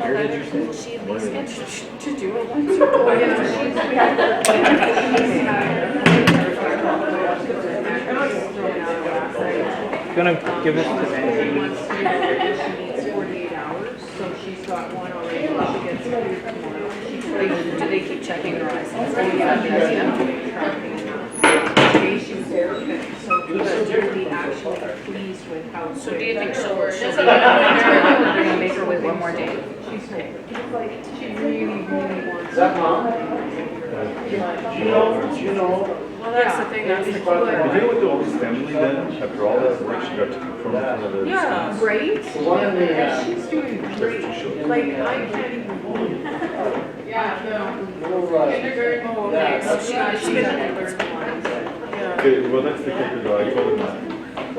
She at least gets to do it once or Gonna give this to me. She needs 48 hours, so she's got one already. She gets cleared tomorrow. do they keep checking her eyes? Oh, yeah, she was very good. So she's really actually pleased with how. So do you think she'll be we're gonna make her wait one more day? She's okay. She really, really wants that mom? Well, that's the thing, that's the But key. you know what the oldest family then, after all that work, she got to confirm in front of the Yeah, great. one in the, And she's doing great. Like, I can't even believe it. Yeah, no. Kindergarten. Oh, okay, so she got She's learned learned one. one. Okay, well, that's the kicker though, I told him that. I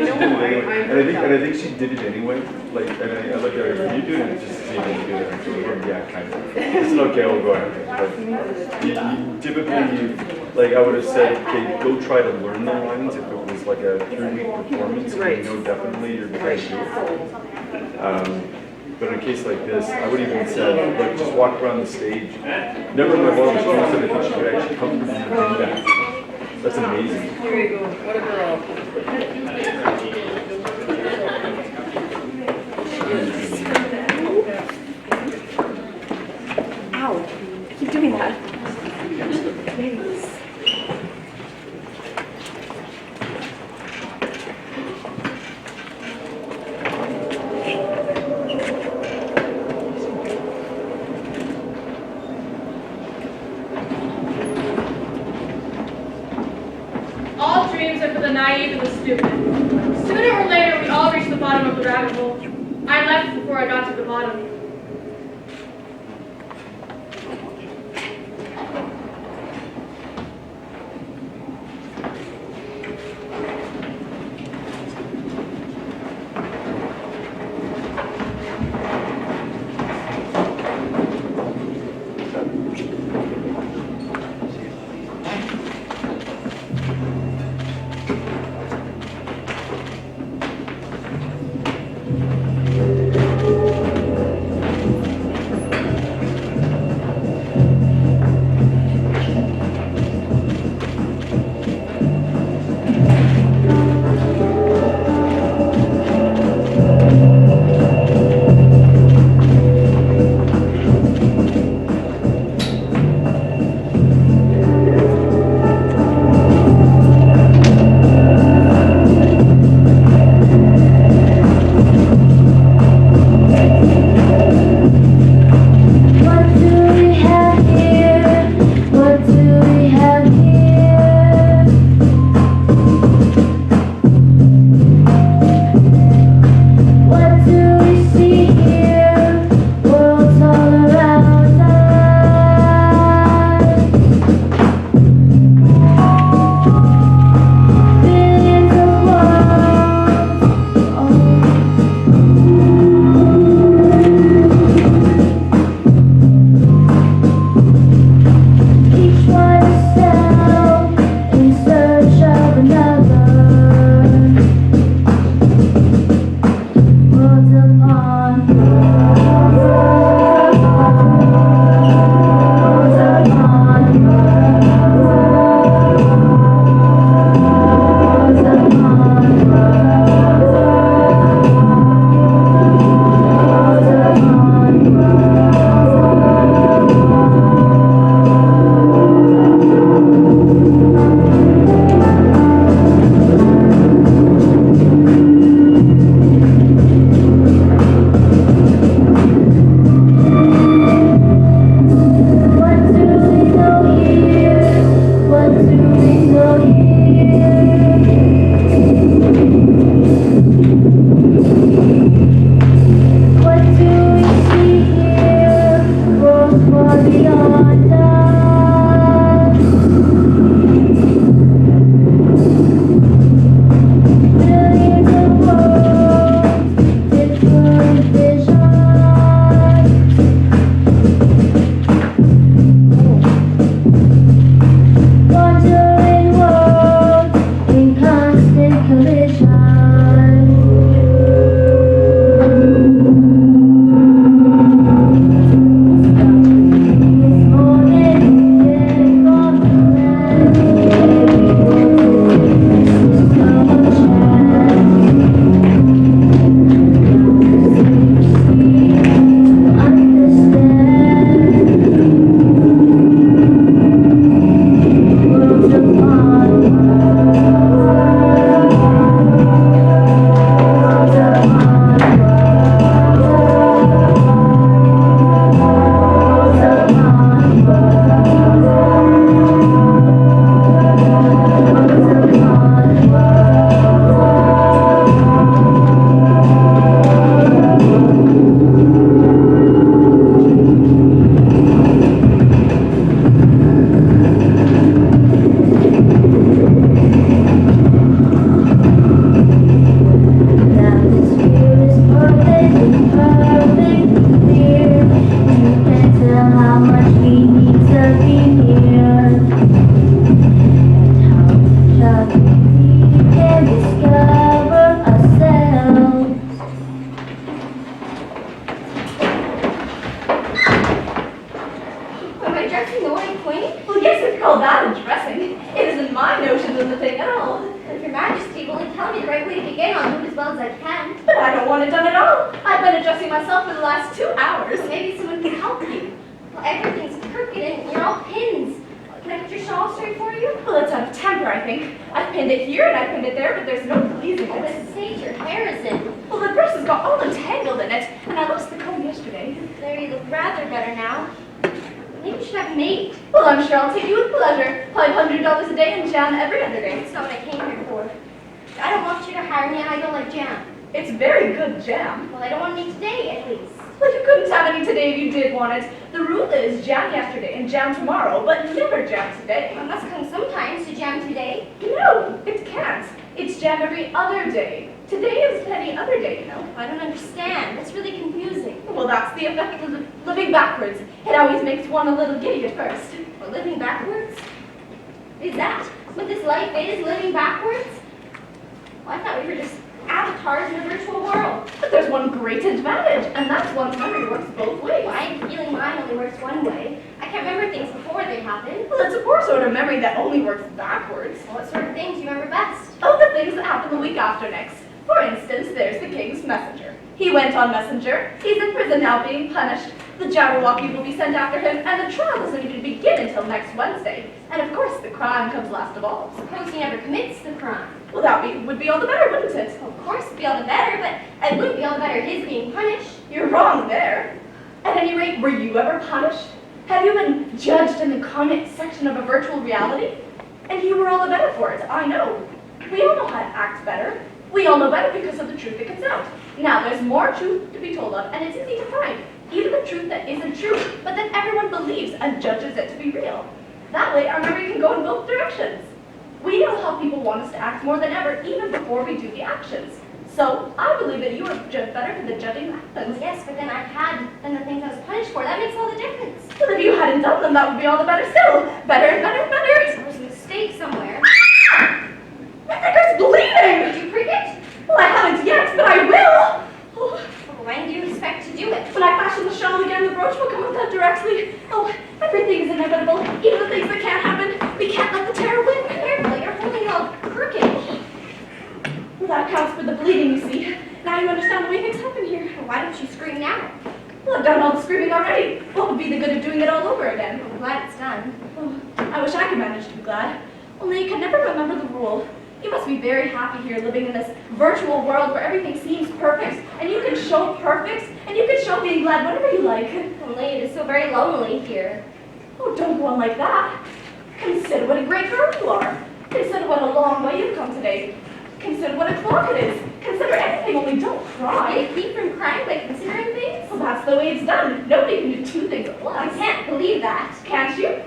know, And I think she did it anyway, like, and I looked at her, can you do it? Just see if you do it. And she was like, yeah, kind of. I said, okay, I'll go ahead. But you typically, like, I would have said, okay, go try to learn the lines if it was like a 3-week performance, and you know definitely you're going to do it. But in a case like this, I would even said, like, just walk around the stage. Never in my wildest dreams did I think she could actually comfortably do that. That's amazing. Here you go, what a girl. Ow, I keep doing that. Thanks. All dreams are for the naive and the stupid. Sooner or later, we all reach the bottom of the rabbit hole. I left before I got to the bottom. queen? Well, yes, it's called that in dressing. It isn't my notion of the thing at all. If your majesty will only tell me the right way to begin, I'll do it as well as I can. But I don't want it done at all. I've been adjusting myself for the last 2 hours. Maybe someone can help you. Well, everything's crooked and you're all pins. Can I put your shawl straight for you? Well, it's out of temper, I think. I've pinned it here and I've pinned it there, but there's no pleasing it. But stage, your hair is in. Well, the dress has got all entangled in it, and I lost the comb yesterday. There, you look rather better now. Maybe you should have made. Well, I'm sure I'll take you with pleasure. $500 a day and jam every other day. That's not what I came here for. I don't want you to hire me and I don't like jam. It's very good jam. Well, I don't want any today, at least. Well, you couldn't have any today if you did want it. The rule is jam yesterday and jam tomorrow, but never jam today. I must come sometimes to jam today. No, it can't. It's jam every other day. Today is any other day, you know. I don't understand. That's really confusing. Well, that's the effect of living backwards. It always makes one a little giddy at first. Well, living backwards? Is that what this life is, living backwards? Well, I thought we were just avatars in a virtual world. But there's one great advantage, and that's one's memory works both ways. Well, I have a feeling mine only works one way. I can't remember things before they happen. Well, it's a poor sort of memory that only works backwards. Well, what sort of things do you remember best? Oh, the things that happen the week after next. For instance, there's the king's messenger. He went on messenger. He's in prison now being punished. The Jabberwocky will be sent after him, and the trial doesn't even begin until next Wednesday. And of course, the crime comes last of all. Suppose he never commits the crime. Well, that would be all the better, wouldn't it? Of course, it'd be all the better, but it wouldn't be all the better his being punished. You're wrong there. At any rate, were you ever punished? Have you been judged in the comment section of a virtual reality? And you were all the better for it, I know. We all know how to act better. We all know better because of the truth that comes out. Now, there's more truth to be told of, and it's easy to find. Even the truth that isn't true, but that everyone believes and judges it to be real. That way, our memory can go in both directions. We know how people want us to act more than ever, even before we do the actions. So, I believe that you are better for the judging methods. Yes, but then I had done the things I was punished for. That makes all the difference. Well, if you hadn't done them, that would be all the better still. Better and better and better. There was a mistake somewhere. My finger's bleeding! Did you prick it? Well, I haven't yet, but I will! Oh. When do you expect to do it? When I fashion the shawl again, the brooch will come undone directly. Oh, everything is inevitable, even the things that can't happen. We can't let the terror win. Careful, you're holding all crooked. Well, that accounts for the bleeding, you see. Now you understand the way things happen here. Well, why don't you scream now? Well, I've done all the screaming already. What would be the good of doing it all over again? I'm glad it's done. Oh, I wish I could manage to be glad. Only you can never remember the rule. You must be very happy here living in this virtual world where everything seems perfect, and you can show perfect, and you can show being glad whenever you like. Only it is so very lonely here. Oh, don't go on like that. Consider what a great girl you are. Consider what a long way you've come today. Consider what a clock it is. Consider anything, only don't cry. You keep from crying by considering things? Well, that's the way it's done. Nobody can do two things at once. I can't believe that. Can't you?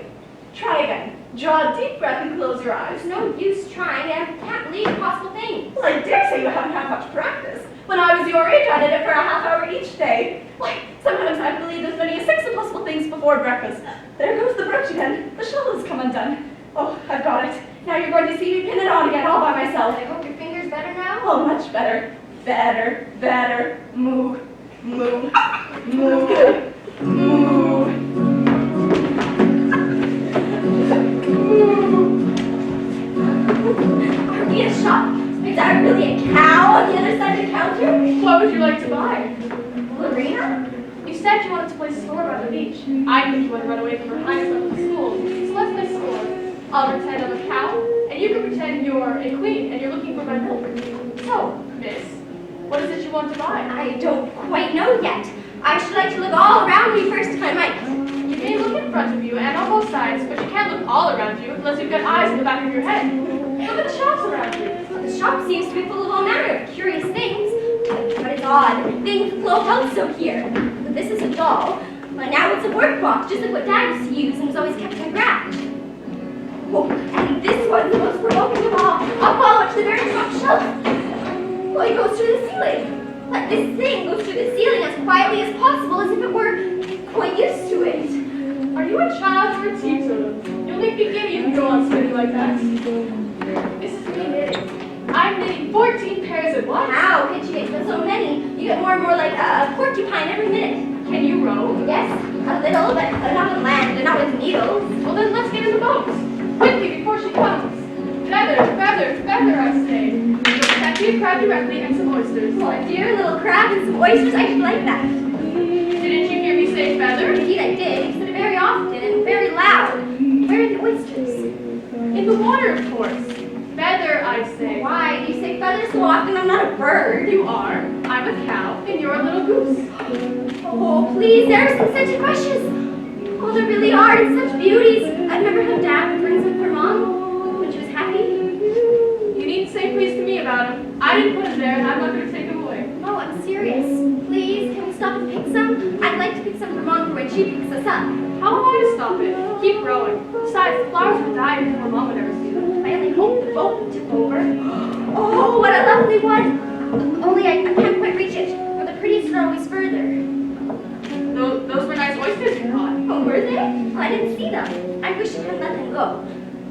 Try again. Draw a deep breath and close your eyes. There's no use trying. I can't believe impossible things. Well, I dare say you haven't had much practice. When I was your age, I did it for a half hour each day. Why, sometimes I believe there's many as 6 impossible things before breakfast. There goes the brooch again. The shawl has come undone. Oh, I've got it. Now you're going to see me pin it on again all by myself. I hope your finger's better now. Oh, much better. Better, better. Move, move, move, move. Are we in a shop? Is that really a cow on the other side of the counter? What would you like to buy? Lorena? You said you wanted to play store by the beach. I think you want to run away from her highness up at the school. So let's play store. I'll pretend I'm a cow, and you can pretend you're a queen, and you're looking for my milk. So, miss, what is it you want to buy? I don't quite know yet. I should like to look all around me first if I might. You may look in front of you and on both sides, but you can't look all around you unless you've got eyes in the back of your head. Look at the shops around you. Well, the shop seems to be full of all manner of curious things. But it's odd. Things flow out so here. But this is a doll. Well, now it's a workbox, just like what Dad used to use and was always kept in the garage. Oh, and this one's the most provoking of all. I'll follow it to the very top shelf. Well, it goes through the ceiling. But this thing goes through the ceiling as quietly as possible, as if it were quite used to it. Are you a child or a teacher? You'll make me giddy if you go on spinning like that. This is me knitting. I'm knitting 14 pairs at once. How could you get so many? You get more and more like a porcupine every minute. Can you row? Yes, a little, but not on land and not with needles. Well, then crab directly and some oysters. Well, a dear little crab and some oysters, I should like that. Didn't you hear me say feather? Indeed I did. You said it very often and very loud. Where are the oysters? In the water, of course. Feather, I say. Why do you say feathers so often? I'm not a bird. You are. I'm a cow, and you're a little goose. Oh, please, there are some such crushes. Oh, there really are, and such beauties. I remember how Dad would bring some for Mom when she was happy. You needn't say please to me about him. I didn't put him there, and I'm not going to take him away. Oh, I'm serious. Please, can we stop and pick some? I'd like to pick some for Mom for when she picks us up. How am I to stop it? Keep growing. Besides, the flowers would die before Mom would ever see them. I only hope the boat took over. Oh, what a lovely one. Only I can't quite reach it, for the prettiest are always further. Those were nice oysters you caught. Oh, were they? Well, I didn't see them. I wish I had let them go.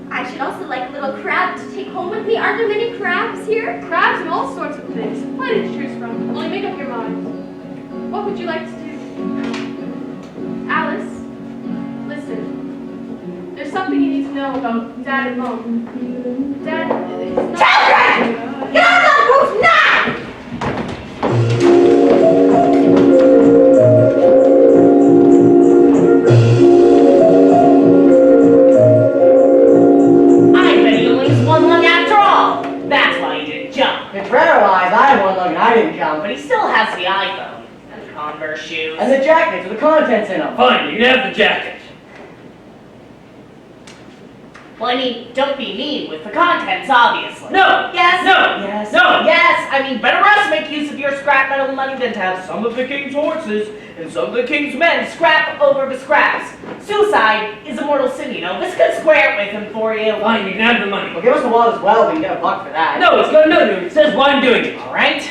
I should also like a little crab to take home with me. Are there many crabs here? Crabs and all sorts of things. Plenty to choose from. Only make up your mind. What would you like to do? Alice, listen. There's something you need to know about Dad and Mom. Dad is not... Children! Get out of the boat now! I had one look and I didn't come, but he still has the iPhone, and the Converse shoes, and the jackets with the contents in them. Fine, you can have the jacket. Well, I mean, don't be mean with the contents, obviously. No! Yes! No! Yes! No! Yes! I mean, better us make use of your scrap metal money than to have some of the king's horses and some of the king's men scrap over the scraps. Suicide is a mortal sin, you know. This could square it with him for you. Fine, you can have the money. Well, give us the wallet as well, but you get a buck for that. No, it's got nothing to do. It says why I'm doing it. All right?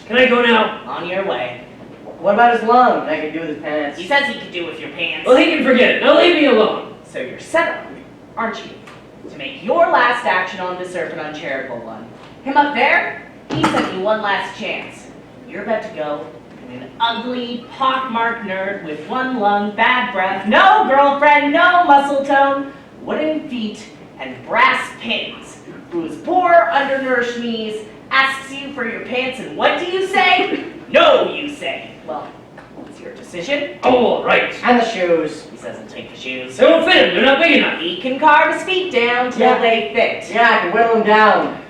Can I go now? On your way. What about his lung? I could do with his pants. He says he could do with your pants. Well, he can forget it. Now leave me alone. So you're set up, aren't you, to make your last action on this earth an uncharitable one. Him up there, he sent you one last chance. You're about to go to an ugly, pockmarked nerd with one lung, bad breath, no girlfriend, no muscle tone, wooden feet, and brass pins, whose poor, undernourished knees asks you for your pants, and what do you say? No, you say. Well, what's your decision? Oh, all right. And the shoes. He says he'll take the shoes. They won't fit him. They're not big enough. He can carve his feet down till Yeah. they fit. Yeah, I can whittle them down.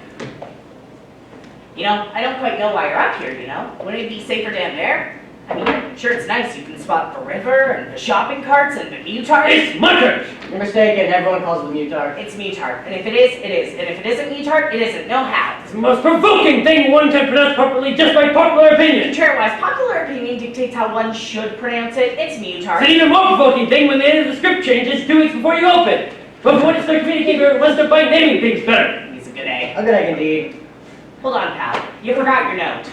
You know, I don't quite know why you're up here, you know? Wouldn't it be safer down there? I mean, sure, it's nice. You can spot the river and the shopping carts and the Mutard. It's Mutters! You're mistaken. Everyone calls it the Mutard. It's Mutard. And if it is, it is. And if it isn't Mutard, it isn't. No how. It's the most provoking thing one can pronounce properly just by popular opinion. Contrary-wise, popular opinion dictates how one should pronounce it. It's Mutard. It's an even more provoking thing when the end of the script changes 2 weeks before you open. But for what it's the communicator wants to find naming things better. He's a good egg. A good egg indeed. Hold on, pal. You forgot your note.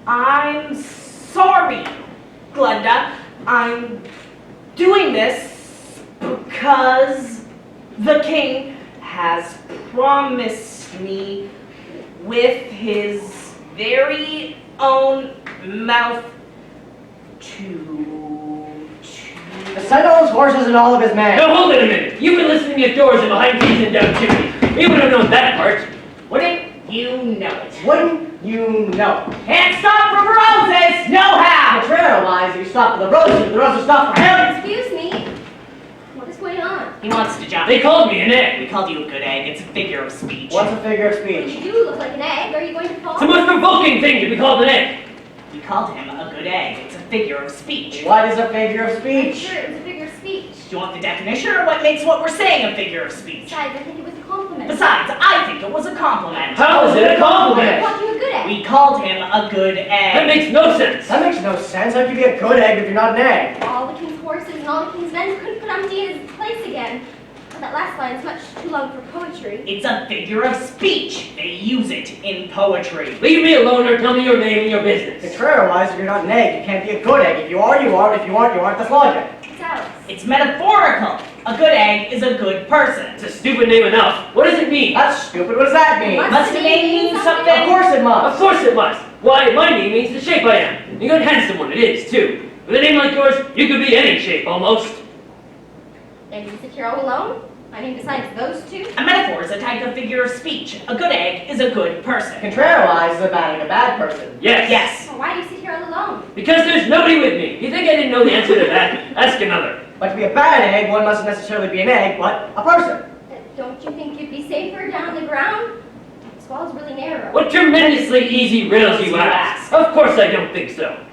I'm sorry, Glenda. I'm doing this because the king has promised me with his very own mouth To send all his horses and all of his men. Now hold it a minute. You've been listening at doors and behind keys and down chimneys. We would have known that part. Wouldn't you know it? Wouldn't you know? Can't stop for roses! No how! Contrariwise, you stop for the roses stop for him! Excuse me. What is going on? He wants to jump. They called me an egg. We called you a good egg. It's a figure of speech. What's a figure of You speech? do look like an egg. Are you going to fall? It's the most provoking thing to be called an egg. We called him a good egg. It's a figure of speech. What is a figure of I'm speech? sure it was a figure of speech. Do you want the definition or what makes what we're saying a figure of speech? Besides, I think it was a compliment. Besides, I think it was a compliment. How is it a I compliment? called you a good egg. We called him a good egg. That makes no sense. That makes no sense. How can you be a good egg if you're not an egg? All the king's horses and all the king's men couldn't put Humpty in his place again. But that last line is much too long for poetry. It's a figure of speech. They use it in poetry. Leave me alone or tell me your name and your business. Contrariwise, if you're not an egg, you can't be a good egg. If you are, you are. If you aren't, you aren't. That's logic. It's Alice. It's metaphorical. A good egg is a good person. It's a stupid name enough. What does it mean? That's stupid. What does that mean? Must the name mean something? Of course it Of must. course it must. Why, my name means the shape I am. A good handsome one it is, too. With a name like yours, you could be any shape, almost. And you sit here all alone? I mean, besides those two? A metaphor is a type of figure of speech. A good egg is a good person. Contrariwise is a bad person. Yes. Yes. Well, why do you sit here all alone? Because there's nobody with me. You think I didn't know the answer to that? Ask another. But to be a bad egg, one mustn't necessarily be an egg, but a person. Don't you think you'd be safer down on the ground? This wall's really narrow. What tremendously easy riddles you ask. Of course I don't think so.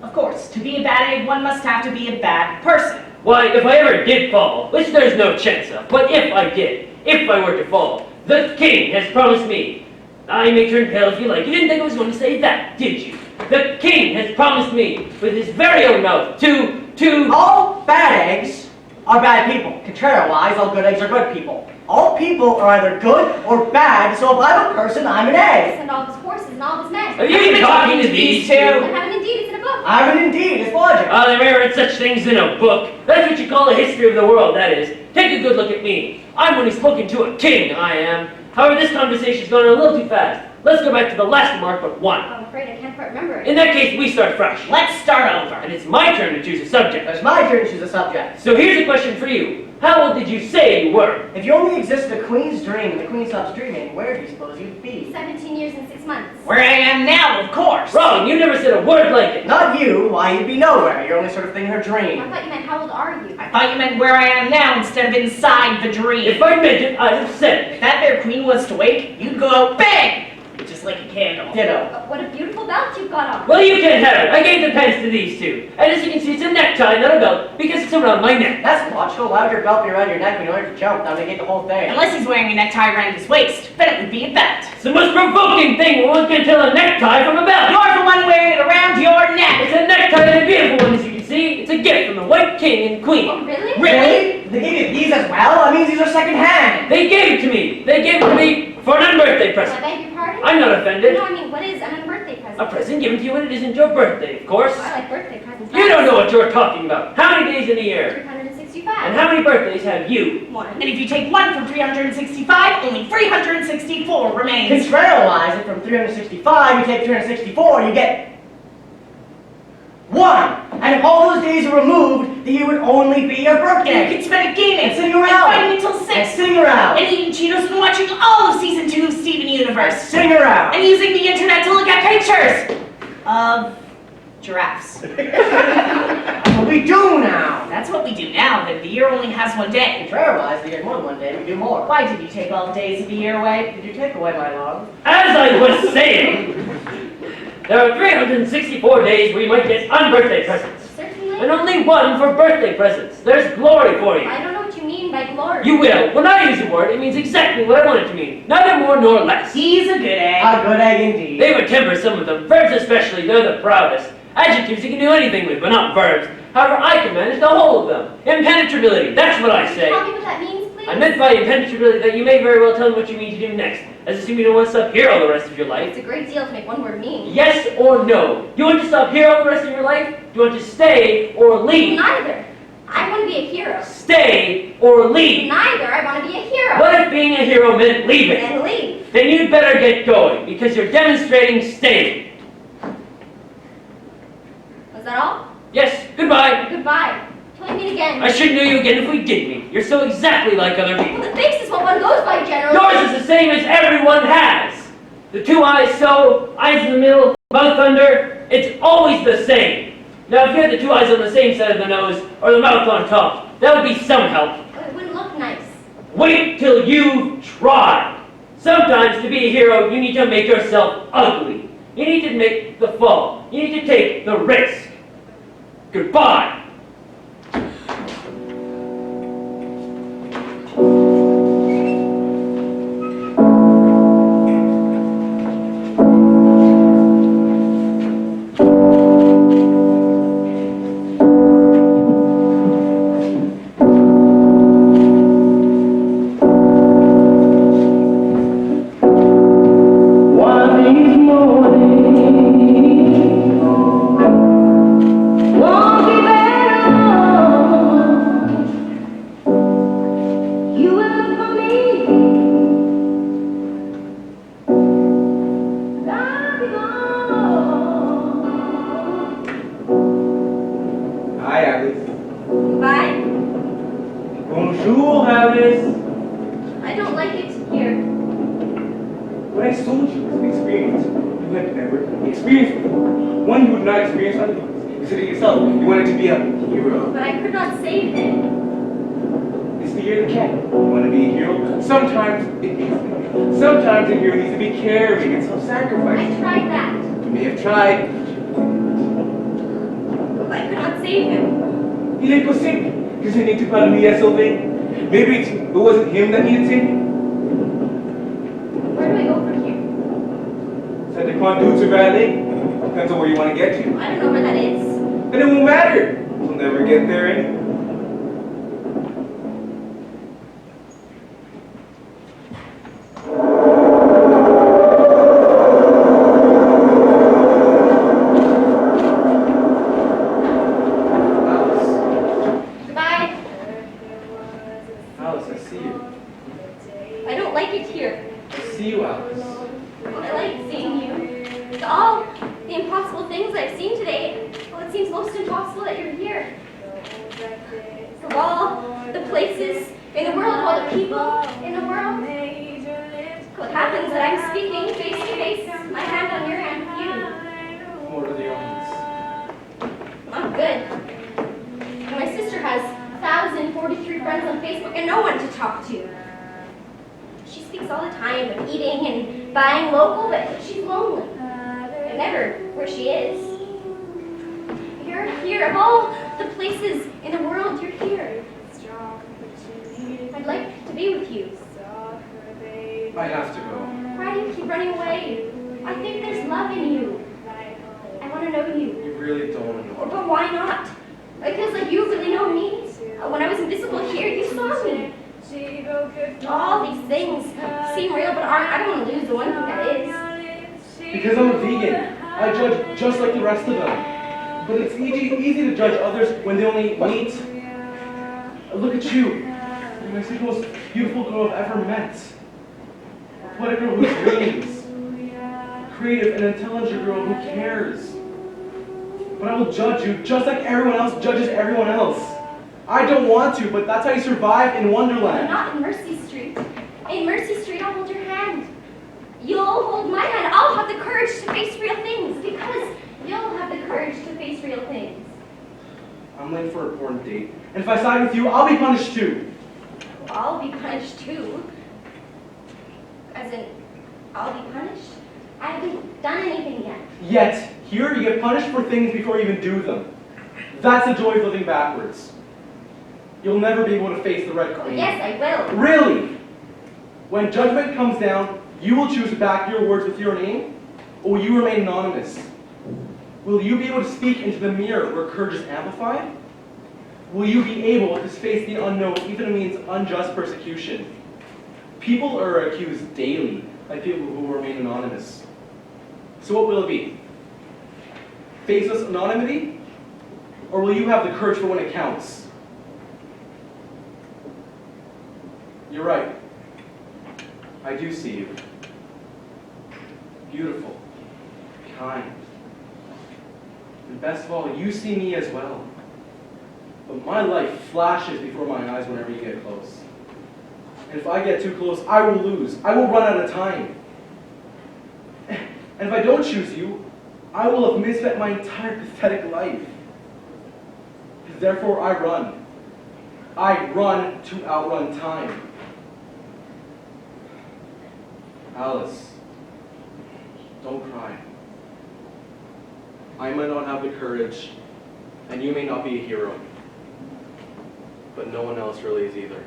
Of course, to be a bad egg, one must have to be a bad person. Why, if I ever did fall, which there's no chance of, but if I did, if I were to fall, the king has promised me. I may turn pale if you like. You didn't think I was going to say that, did you? The king has promised me, with his very own mouth, to... All bad eggs are bad people. Contrariwise, all good eggs are good people. All people are either good or bad, so if I'm a person, I'm an egg. And all of his horses and all of his men. Have you been talking to these two? I haven't indeed, it's in a book. I haven't indeed, it's logic. There aren't such things in a book. That's what you call a history of the world, that is. Take a good look at me. I'm one who's spoken to a king, I am. However, this conversation's going a little too fast. Let's go back to the last remark but one. I'm afraid I can't quite remember it. In that case, we start fresh. Let's start over. And it's my turn to choose a subject. It's my turn to choose a subject. So here's a question for you. How old did you say you were? If you only existed a queen's dream and the queen stops dreaming, where do you suppose you'd be? 17 years and 6 months. Where I am now, of course. Wrong, you never said a word like it. Not you, why you'd be nowhere. You're only sort of thing her I dream. thought you meant how old are you? I thought you meant where I am now instead of inside the dream. If I meant it, I'd have said it. If that there queen was to wake, you'd go out bang! Just like a candle. Ditto. What a beautiful belt you've got on. Well, you can't have it. I gave the pens to these two. And as you can see, it's a necktie, not a belt, because it's around my neck. That's logical. Why would your belt be around your neck when you order to jump? That would negate the whole thing. Unless he's wearing a necktie around his waist, then it would be a belt. It's the most provoking thing when one can tell a necktie from a belt. You're the one wearing it around your neck. It's a necktie and a beautiful one, as you can see. It's a gift from the White King and Queen. Oh, really? Really? They gave you these as well? That means these are second hand. They gave it to me. They gave it to me for an unbirthday I present. beg your pardon? I'm not offended. No, I mean, what is an unbirthday present? A present given to you when it isn't your birthday, of course. Oh, I like birthday presents. You don't know what you're talking about. How many days in a year? 365. And how many birthdays have you? One. And if you take 1 from 365, only 364 remains. Contrariwise, if from 365 you take 364, you get 1. And if all those days are removed, the year would only be your And birthday. you can spend it gaming, And sitting around. fighting until 6, And sitting around. and eating Cheetos and watching all of season 2 of Steven Universe, Sitting around. and using the internet to look at pictures of giraffes. That's what we do now. That's what we do now, then the year only has 1 day. Contrariwise, they get more than 1 day, we do more. Why did you take all the days of the year away? Did you take away my love? As I was saying, there are 364 days where you might get unbirthday presents. Certainly. And only 1 for birthday presents. There's glory for you. I don't know what you mean by glory. You will. When I use a word, it means exactly what I want it to mean. Neither more nor less. He's a good egg. A good egg indeed. They would temper some of them. Verbs especially, they're the proudest. Adjectives you can do anything with, but not verbs. However, I can manage the whole of them. Impenetrability, that's what I say. Tell me what that means, please. I meant by impenetrability that you may very well tell me what you mean to do next. As assuming you don't want to stop here all the rest of your life. It's a great deal to make one word mean. Yes or no? Do you want to stop here all the rest of your life? Do you want to stay or leave? Neither. I want to be a hero. Stay or leave? Neither. I want to be a hero. What if being a hero meant leaving? And leave. Then you'd better get going, because you're demonstrating staying. Was that all? Yes, goodbye. Goodbye. Till we meet again. I should know you again if we did meet. You're so exactly like other Well, people. the face is what one goes by generally. Yours is the same as everyone has. The 2 eyes so, eyes in the middle, mouth under, it's always the same. Now if you had the 2 eyes on the same side of the nose, or the mouth on top, that would be some help. Well, it wouldn't look nice. Wait till you try. Sometimes to be a hero, you need to make yourself ugly. You need to make the fall. You need to take the risk. Goodbye. One these morning won't be there. Who will have this? I don't like it here. What I told you was an experience you had never experienced before. One you would not experience otherwise. Consider yourself, you wanted to be a hero. But I could not save him. It's the year that can. You want to be a hero? Sometimes it needs to be. Sometimes a hero needs to be caring and I self-sacrificing. tried that. You may have tried. But I could not save him. Il est possible que je n'ai pas lui à sauver. Maybe it wasn't him that needed saving. Where do I go from here? Ça dépend d'où tu vas aller. Depends on where you want to get to. I don't know where that is. Then it won't matter. We'll never get there anyway. Goodbye. Alice, I see you. I don't like it here. I see you, Alice. I like seeing you. With all the impossible things I've seen today, well, it seems most impossible that you're here. Of all the places in the world, all the people in the world, what happens that I'm speaking face to face, my hand on your hand with you. What are the odds? Not good. And my sister has 1,043 friends on Facebook and no one to talk to. She speaks all the time of eating and buying local, but she's lonely. I never where she is. You're here. Of all the places in the world, you're here. I'd like to be with you. I have to go. Why do you keep running away? I think there's love in you. I want to know you. You really don't know. But why not? It feels like you really know me. When I was invisible here, you saw me. All these things seem real, but aren't. I don't want to lose the one thing that is. Because I'm a vegan. I judge just like the rest of them. But it's easy to judge others when they only eat meat. Look at you. You're the most beautiful girl I've ever met. What a girl who dreams. Creative and intelligent girl who cares. But I will judge you just like everyone else judges everyone else. I don't want to, but that's how you survive in Wonderland. Not in Mercy Street. In Mercy Street, I'll hold your hand. You'll hold my hand. I'll have the courage to face real things because you'll have the courage to face real things. I'm late for an important date. And if I side with you, I'll be punished too. I'll be punished too. As in, I'll be punished? I haven't done anything yet. Yet, here you get punished for things before you even do them. That's the joy of living backwards. You'll never be able to face the Red Oh, Queen. yes, I will. Really? When judgment comes down, you will choose to back your words with your name, or will you remain anonymous? Will you be able to speak into the mirror where courage is amplified? Will you be able to face the unknown even if it means unjust persecution? People are accused daily by people who remain anonymous. So what will it be? Faceless anonymity? Or will you have the courage for when it counts? You're right. I do see you. Beautiful. Kind. And best of all, you see me as well. But my life flashes before my eyes whenever you get close. And if I get too close, I will lose. I will run out of time. And if I don't choose you, I will have misspent my entire pathetic life. Therefore, I run. I run to outrun time. Alice, don't cry. I might not have the courage, and you may not be a hero, but no one else really is either.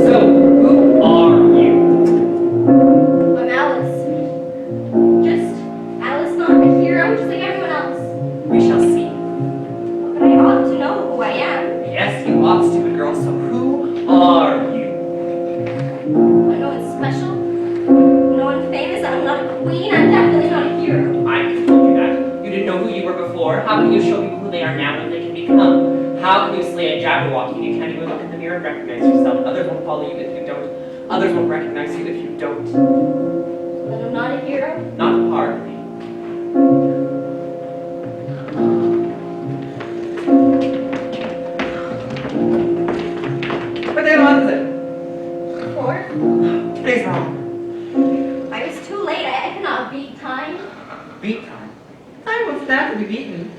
So, who are you? I'm Alice. Just Alice, not a hero, just like everyone else. We shall see. But I ought to know who I am. Yes, you ought, stupid girl. So who are you? I'm no one special, no one famous, I'm not a queen, I'm definitely not a hero. I told you that. You didn't know who you were before. How can you show people who they are now and they can become? How can you slay a Jabberwocky and you can't even look in the mirror and recognize yourself? Others won't follow you if you don't. Others won't recognize you if you don't. Then I'm not a hero. Not hardly. Please, Ron. I was too late. I cannot beat time. Beat time. I was not to be beaten.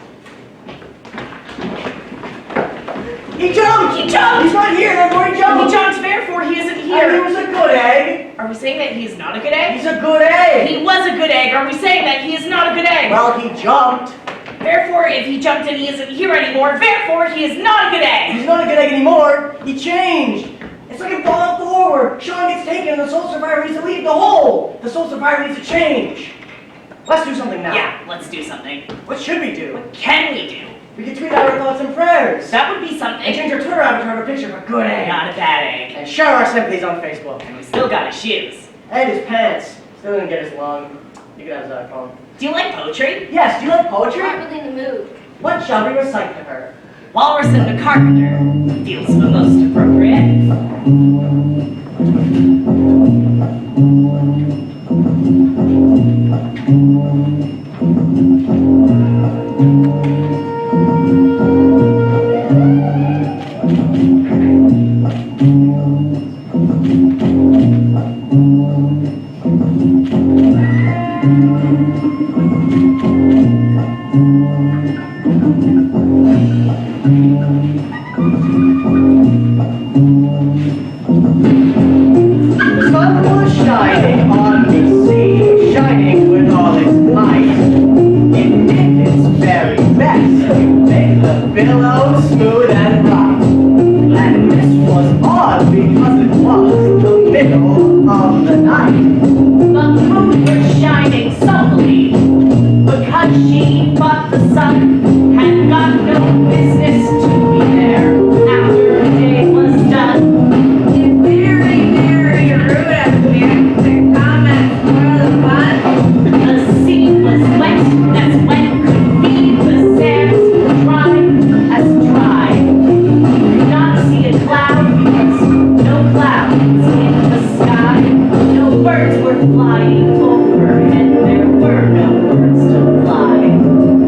He jumped! He jumped! He's not here, therefore he jumped! He jumped, therefore he isn't And he here. was a good egg! Are we saying that he is not a good egg? He's a good egg! He was a good egg. Are we saying that he is not a good egg? Well, he jumped. Therefore, if he jumped and he isn't here anymore, therefore he is not a good egg. He's not a good egg anymore. He changed. It's like a falling forward. Sean gets taken and the soul survivor needs to leave the hole. The soul survivor needs to change. Let's do something now. Yeah, let's do something. What should we do? What can we do? We can tweet out our thoughts and prayers. That would be something. And change our Twitter avatar to a picture of a good egg. Not a bad egg. And share our sympathies on Facebook. And we still got his shoes. And his pants. Still didn't get his lung. You can have his iPhone. Do you like poetry? Yes, do you like poetry? Not really in the mood. What shall we recite to her? Walrus and the Carpenter feels the most appropriate. The sun was shining on the sea, shining with all its might. It did its very best to make the billows smooth and right. And this was odd because it was the middle of the night. The moon was shining sulkily because she thought the sun had got no business to be there after the day was done. The sea was wet as wet could be, the sands dry as dry. Could not see a cloud because no cloud was in the sky. No birds were flying overhead, there were no birds to fly.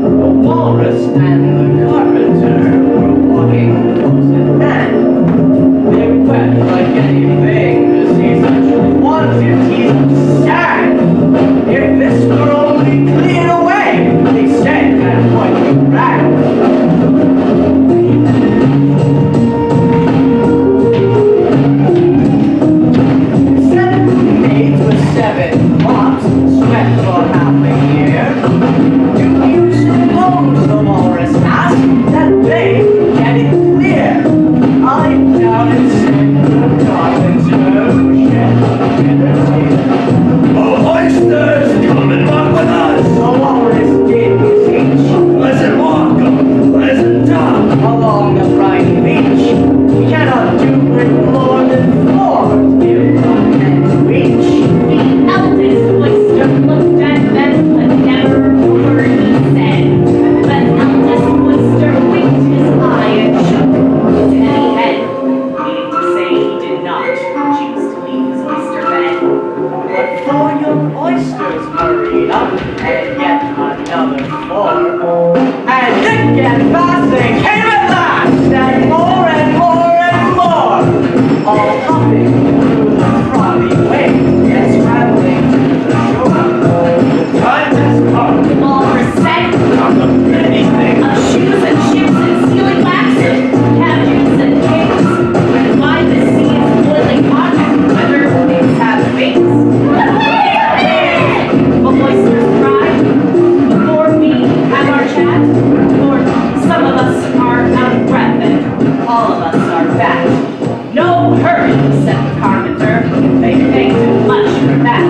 The walrus and the carpenter were walking close at hand. They wept like anything to see such quantities of sand. If this were only cleared away, they said at point blank. Seven maids with seven mops sweat for half a year. Do you suppose, the walrus asked, that they get it clear? I'm down in St. Carpenter, shed energy. Oh, oysters, come and walk with us! The walrus did his speech Pleasant walk, pleasant talk! along the briny beach. We cannot do it more than four, give one hand to each. The eldest oyster looked at them, but never a word he said. The eldest oyster winked his eye and shook his heavy head, meaning to say he did not choose to leave his oyster bed. But four young oysters hurried up, and yet another four. And thick and fast they came at last, and more and more and more, all hopping through the frothy waves and scrambling to the shore. Time has come, The walrus said, come of many things. of shoes and ships and sealing wax and cabbages and cakes, and why the sea is boiling hot and whether things have wings. The oysters cried, before we have our chat, for some of us are out of breath and all of us are fat. No hurry, said the carpenter, they thanked much for that.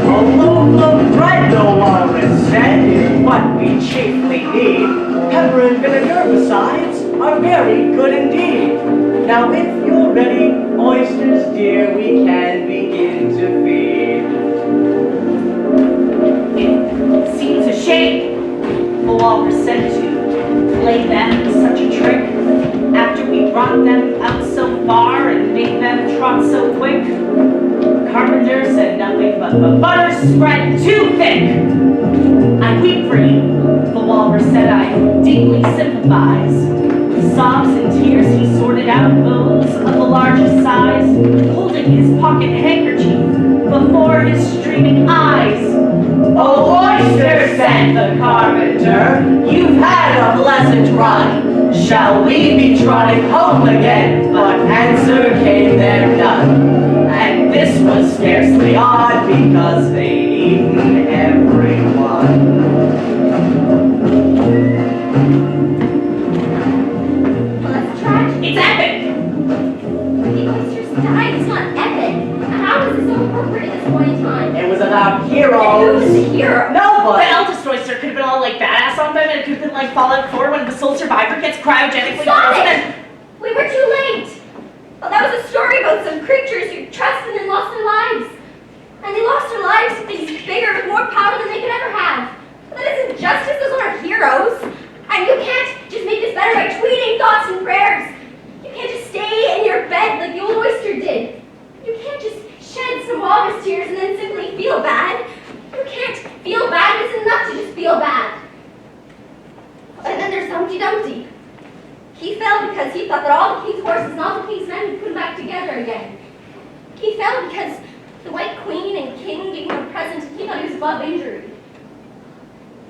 A loaf of bread, the walrus said, is what we chiefly need. Pepper and vinegar, besides, are very good indeed. Now, if you're ready, oysters dear, we can begin to feed. It seems a shame, the walrus said, to play them such a trick, after we brought them out so far and made them trot so quick. The carpenter said nothing but the butter spread too thick. I weep for you, the walrus said, I deeply sympathize. With sobs and tears he sorted out bones of the largest size, holding waving his pocket handkerchief before his streaming eyes. "Oh, oyster," said the carpenter, "you've had a pleasant run. Shall we be trotting home again?" But answer came there none. And this was scarcely odd, because they'd eaten everyone. Well, that's tragic. It's epic! The oysters died. It's not epic. How is this so appropriate at this point in time? It was about And heroes. who's the hero? The eldest oyster could have been all like badass on them, and it could have been like Fallout 4 when the sole survivor gets cryogenically Stop frozen. it! We were too late. Well, that was a story about some creatures who trusted and lost their lives. And they lost their lives to things bigger with more power than they could ever have. But that isn't justice. Those aren't heroes. And you can't just make this better by tweeting thoughts and prayers. You can't just stay in your bed like the old oyster did. You can't just shed some walrus tears and then simply feel bad. You can't feel bad. It's enough to just feel bad. And then there's Humpty Dumpty. He fell because he thought that all the king's horses and all the king's men would put him back together again. He fell because the White Queen and King gave him a present and he thought he was above injury.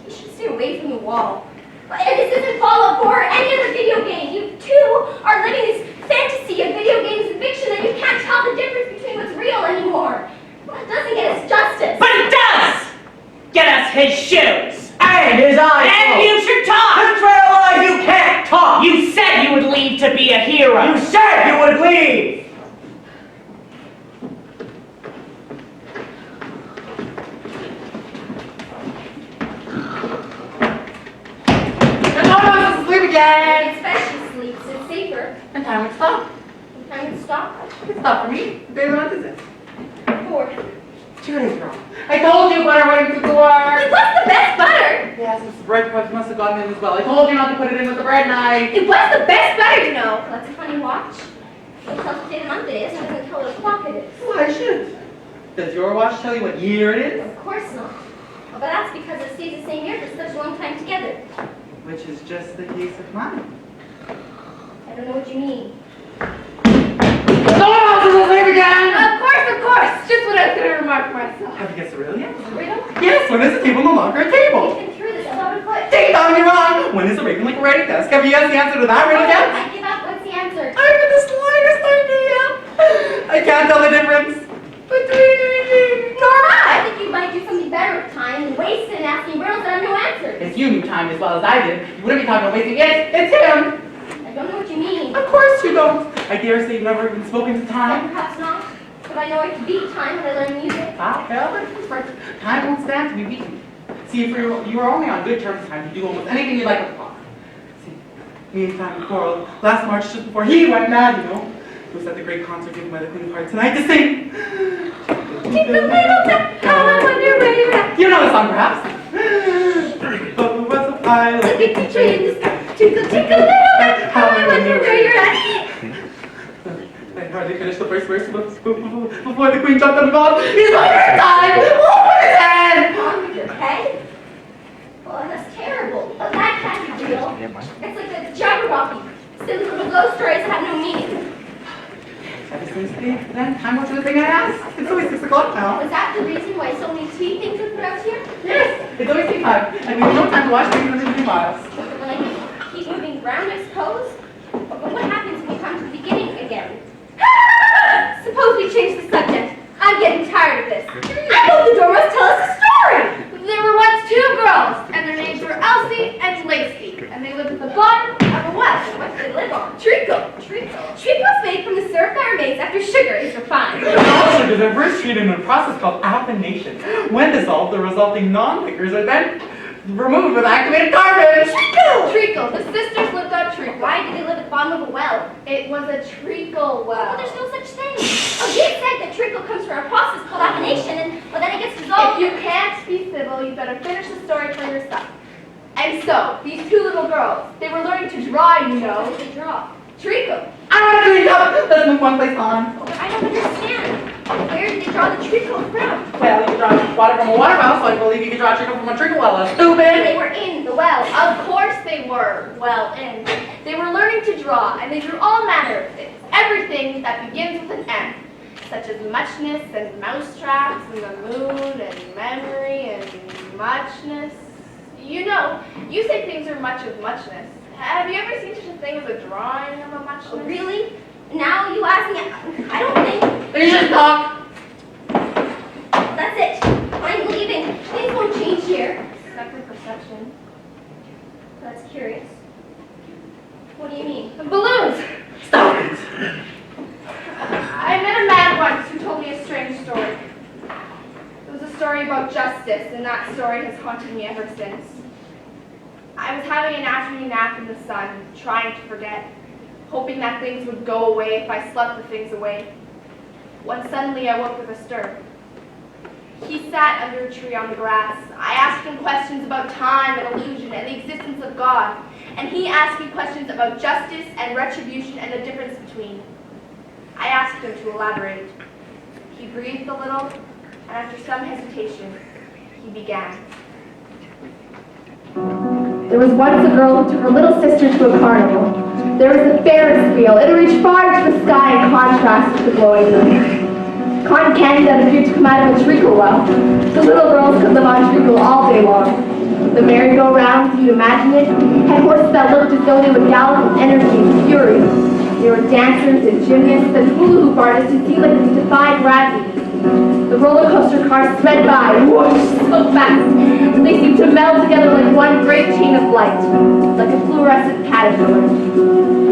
He should stay away from the wall. And this isn't Fallout 4 or any other video game. You two are living this fantasy of video games and fiction that you can't tell the difference between what's real anymore. Well, it doesn't get us justice. But it does get us his shoes. And his eyes. And you should talk. Neutralize, you can't talk. You said you would leave to be a hero. You said you would leave. Sleep again. Especially sleeps. It's safer. And time would stop. Time to stop. It's not for me. Baby, what is it? 4. 2 days wrong. I told you butter went into the work. It was the best butter. Yes, Mrs. Breadcrumbs must have gotten in as well. I told you not to put it in with the bread knife. It was the best butter, you know. That's a funny watch. It tells what day of the month it is, and it doesn't tell what o'clock it is. Well, I should. Does your watch tell you what year it is? Of course not. Well, but that's because it stays the same year for such a long time together. Which is just the case of mine. I don't know what you mean. Someone else is asleep again! Of course. Just what I was going to remark myself. Have you guessed the riddle yet? Riddle? Yes, when is the table no longer a table? We've been through this 11 foot. Ding dong, you're wrong! When is the raven like a writing desk? Have you guessed the answer to that riddle yet? I give up. What's the answer? I have the slightest idea. I can't tell the difference between Nora! I think you might do something better with time than waste it and ask me riddles that have no answers. If you knew time as well as I did, you wouldn't be talking about wasting it. It's him! I don't know what you mean. Of course you don't. I dare say you've never even spoken to Well, time. perhaps not. But I know I can beat time when I learn music. Ah, well, but time won't stand to be beaten. See, if you were only on good terms with time, you do almost anything you like with the clock. See, me and time quarreled last March just before he went mad, you know. It was at the great concert given by the Queen of Hearts tonight to sing. Tinkle little bell, how I wonder where you're at. You know the song, perhaps? Oh, what's a pile Look of at the tree in the sky. Tinkle, tinkle little bell, how I wonder where you're at. I hardly finished the first verse before the Queen jumped on the ball. He's on your time! Oh, with his head! On with your head? Oh, that's terrible. Oh, that can't be real. It's like the Jabberwocky. Silly little ghost stories that have no meaning. Ever since then, time went to the thing I asked. It's always 6 o'clock now. Was that the reason why so many tea things were put out here? Yes, it's always tea time. And we have no time to watch 350 miles. When I keep moving around, I suppose? But what happens when we come to the beginning again? Suppose we change the subject. I'm getting tired of this. I hope the door must tell us a story. There were once 2 girls, and their names were Elsie and Lacey, and they lived at the bottom of a well. What do they live on? Treacle. Treacle's made from the syrup that remains after sugar is refined. All sugars are first treated in a process called affination. When dissolved, the resulting non-liquors are then removed with activated carbon. Treacle. The sisters lived on Treacle. Why did they live at the bottom of a well? It was a treacle well. Well, there's no such thing. Oh, you said that treacle comes from a process called affination, and well, then it gets dissolved. If you can't be civil, you better finish the story for yourself. And so, these 2 little girls, they were learning to draw, you know. What did they draw? Treacle. I want to clean up. Let's move one place on. Oh, but I don't understand. Where did they draw the treacle from? Well, you can draw water from a water well, so I believe you can draw a trickle from a trickle well. They Stupid! were in the well. Of course they were. Well, and they were learning to draw, and they drew all manner of things. Everything that begins with an M. such as muchness and mousetraps and the moon and memory and muchness. You know, you say things are much of muchness. Have you ever seen such a thing as a drawing of a muchness? Oh, really? Now you ask me, I don't think. Finish your talk. That's it. I'm leaving. Things won't change here. Separate perception. That's curious. What do you mean? Balloons! Stop it. I met a man once who told me a strange story. It was a story about justice, and that story has haunted me ever since. I was having an afternoon nap in the sun, trying to forget, hoping that things would go away if I slept the things away, when suddenly I woke with a stir. He sat under a tree on the grass. I asked him questions about time and illusion and the existence of God, and he asked me questions about justice and retribution and the difference between. I asked him to elaborate. He breathed a little, and after some hesitation, he began. There was once a girl who took her little sister to a carnival. There was a Ferris wheel. It reached far into the sky in contrast with the glowing moon. Cotton candy that appeared to come out of a treacle well. The little girls could live on treacle all day long. The merry-go-round, if you imagine it, had horses that looked as though they would gallop with energy and fury. There were dancers and gymnasts and hula hoop artists who seemed like they defied gravity. The roller coaster cars sped by, whoosh, so fast, that they seemed to meld together like one great chain of light, like a fluorescent caterpillar.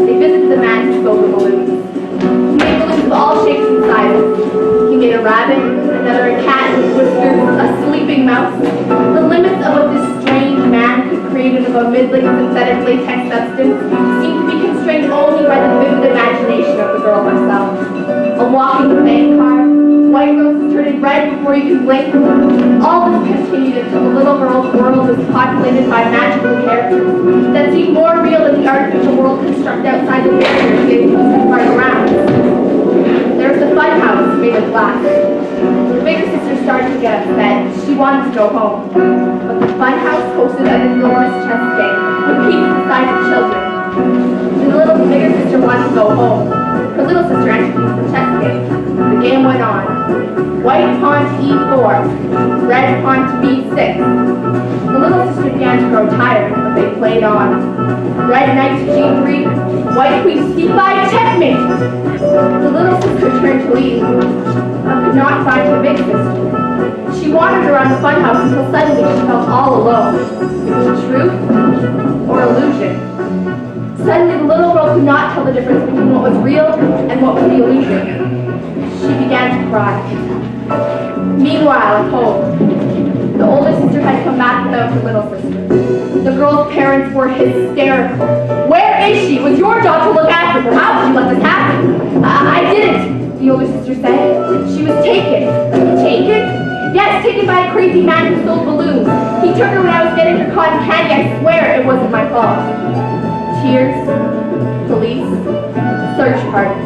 They visited the man who sold the balloons. He made balloons of all shapes and sizes. He made a rabbit, another a cat with whiskers, a sleeping mouse. The limits of what this strange man could create of a mid-like synthetic latex substance seemed to be constrained only by the vivid imagination of the girl herself. A walking playing car, white roses turning red before you can blink. All this continued until the little girl's world was populated by magical characters that seemed more real than the artificial world constructed outside the barriers they posted by grounds. There was a fun house made of glass. The bigger sister started to get upset. She wanted to go home. But the fun house hosted an enormous chess game with pieces the size of children. The bigger sister wanted to go home. Her little sister entered into the chess game. The game went on. White pawn to e4, red pawn to b6. The little sister began to grow tired, but they played on. Red knight to g3, white queen to c5, checkmate! The little sister turned to leave, but could not find her big sister. She wandered around the funhouse until suddenly she felt all alone. Was it truth or illusion? Suddenly the little girl could not tell the difference between what was real and what was the illusion. She began to cry. Meanwhile, at home, the older sister had come back without her little sister. The girl's parents were hysterical. Where is she? It was your job to look after her. How did you let this happen? I didn't, the older sister said. She was taken. Taken? Yes, taken by a crazy man who sold balloons. He took her when I was getting her cotton candy. I swear it wasn't my fault. Tears, police, search parties.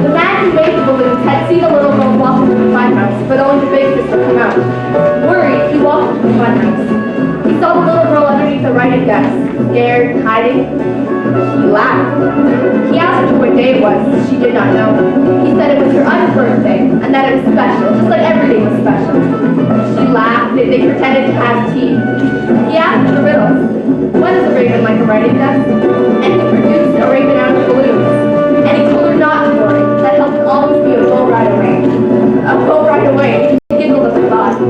The man who made the balloons had seen the little girl walk into the funhouse, but only the big sister come out. Worried, he walked into the funhouse. He saw the little girl underneath the writing desk, scared, hiding. He laughed. He asked her what day it was. She did not know. He said it was her birthday, and that it was special, just like every day was special. She laughed, and they pretended to have tea. He asked her the riddles. When is a raven like a writing desk? And he produced a raven out of balloons. And he told her not to worry, that he'll always be a boat ride away. A boat ride away. He giggled at the thought.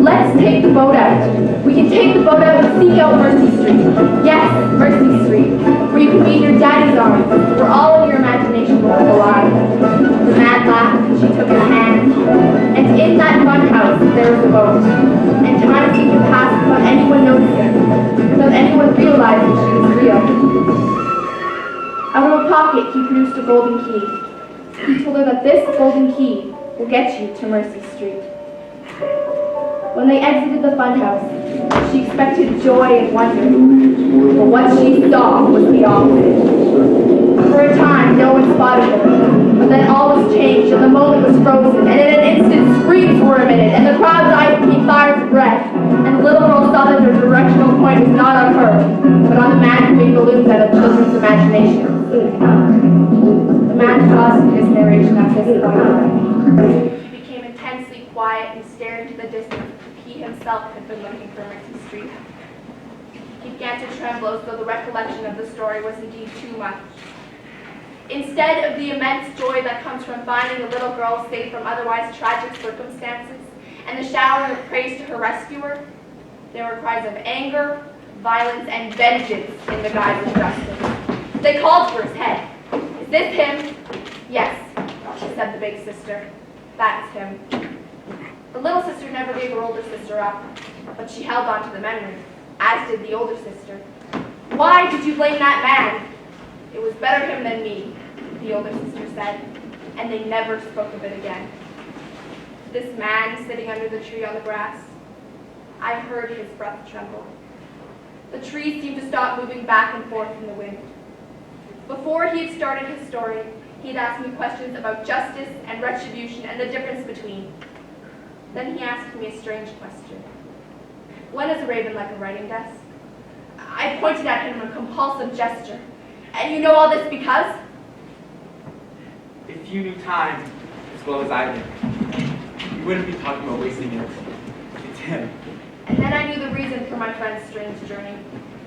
Let's take the boat out. We can take the boat out and seek out Mercy Street. Yes, Mercy Street, where you can be in your daddy's arms, where all of your imagination will come alive. The man laughed and she took his hand. And in that fun house there was a boat. And time seemed to pass without anyone noticing, without anyone realizing she was real. Out of a pocket he produced a golden key. He told her that this golden key will get you to Mercy Street. When they exited the funhouse, she expected joy and wonder, but what she saw was the opposite. For a time, no one spotted her. But then all was changed, and the moment was frozen, and in an instant, screams were emitted, and the crowd's eyes became fires of red. And the little girl saw that her directional point was not on her, but on the man who made balloons out of children's imaginations. The man paused in his narration at this point. He became intensely quiet and stared into the distance. He himself had been looking for Mrs. Street. He began to tremble as though the recollection of the story was indeed too much. Instead of the immense joy that comes from finding the little girl safe from otherwise tragic circumstances and the showering of praise to her rescuer, there were cries of anger, violence, and vengeance in the guise of justice. They called for his head. Is this him? Yes, said the big sister. That's him. The little sister never gave her older sister up, but she held on to the memory, as did the older sister. Why did you blame that man? It was better him than me, the older sister said, and they never spoke of it again. This man sitting under the tree on the grass, I heard his breath tremble. The trees seemed to stop moving back and forth in the wind. Before he had started his story, he had asked me questions about justice and retribution and the difference between. Then he asked me a strange question. When is a raven like a writing desk? I pointed at him in a compulsive gesture. And you know all this because? If you knew time as well as I did, you wouldn't be talking about wasting it. It's him. And then I knew the reason for my friend's strange journey,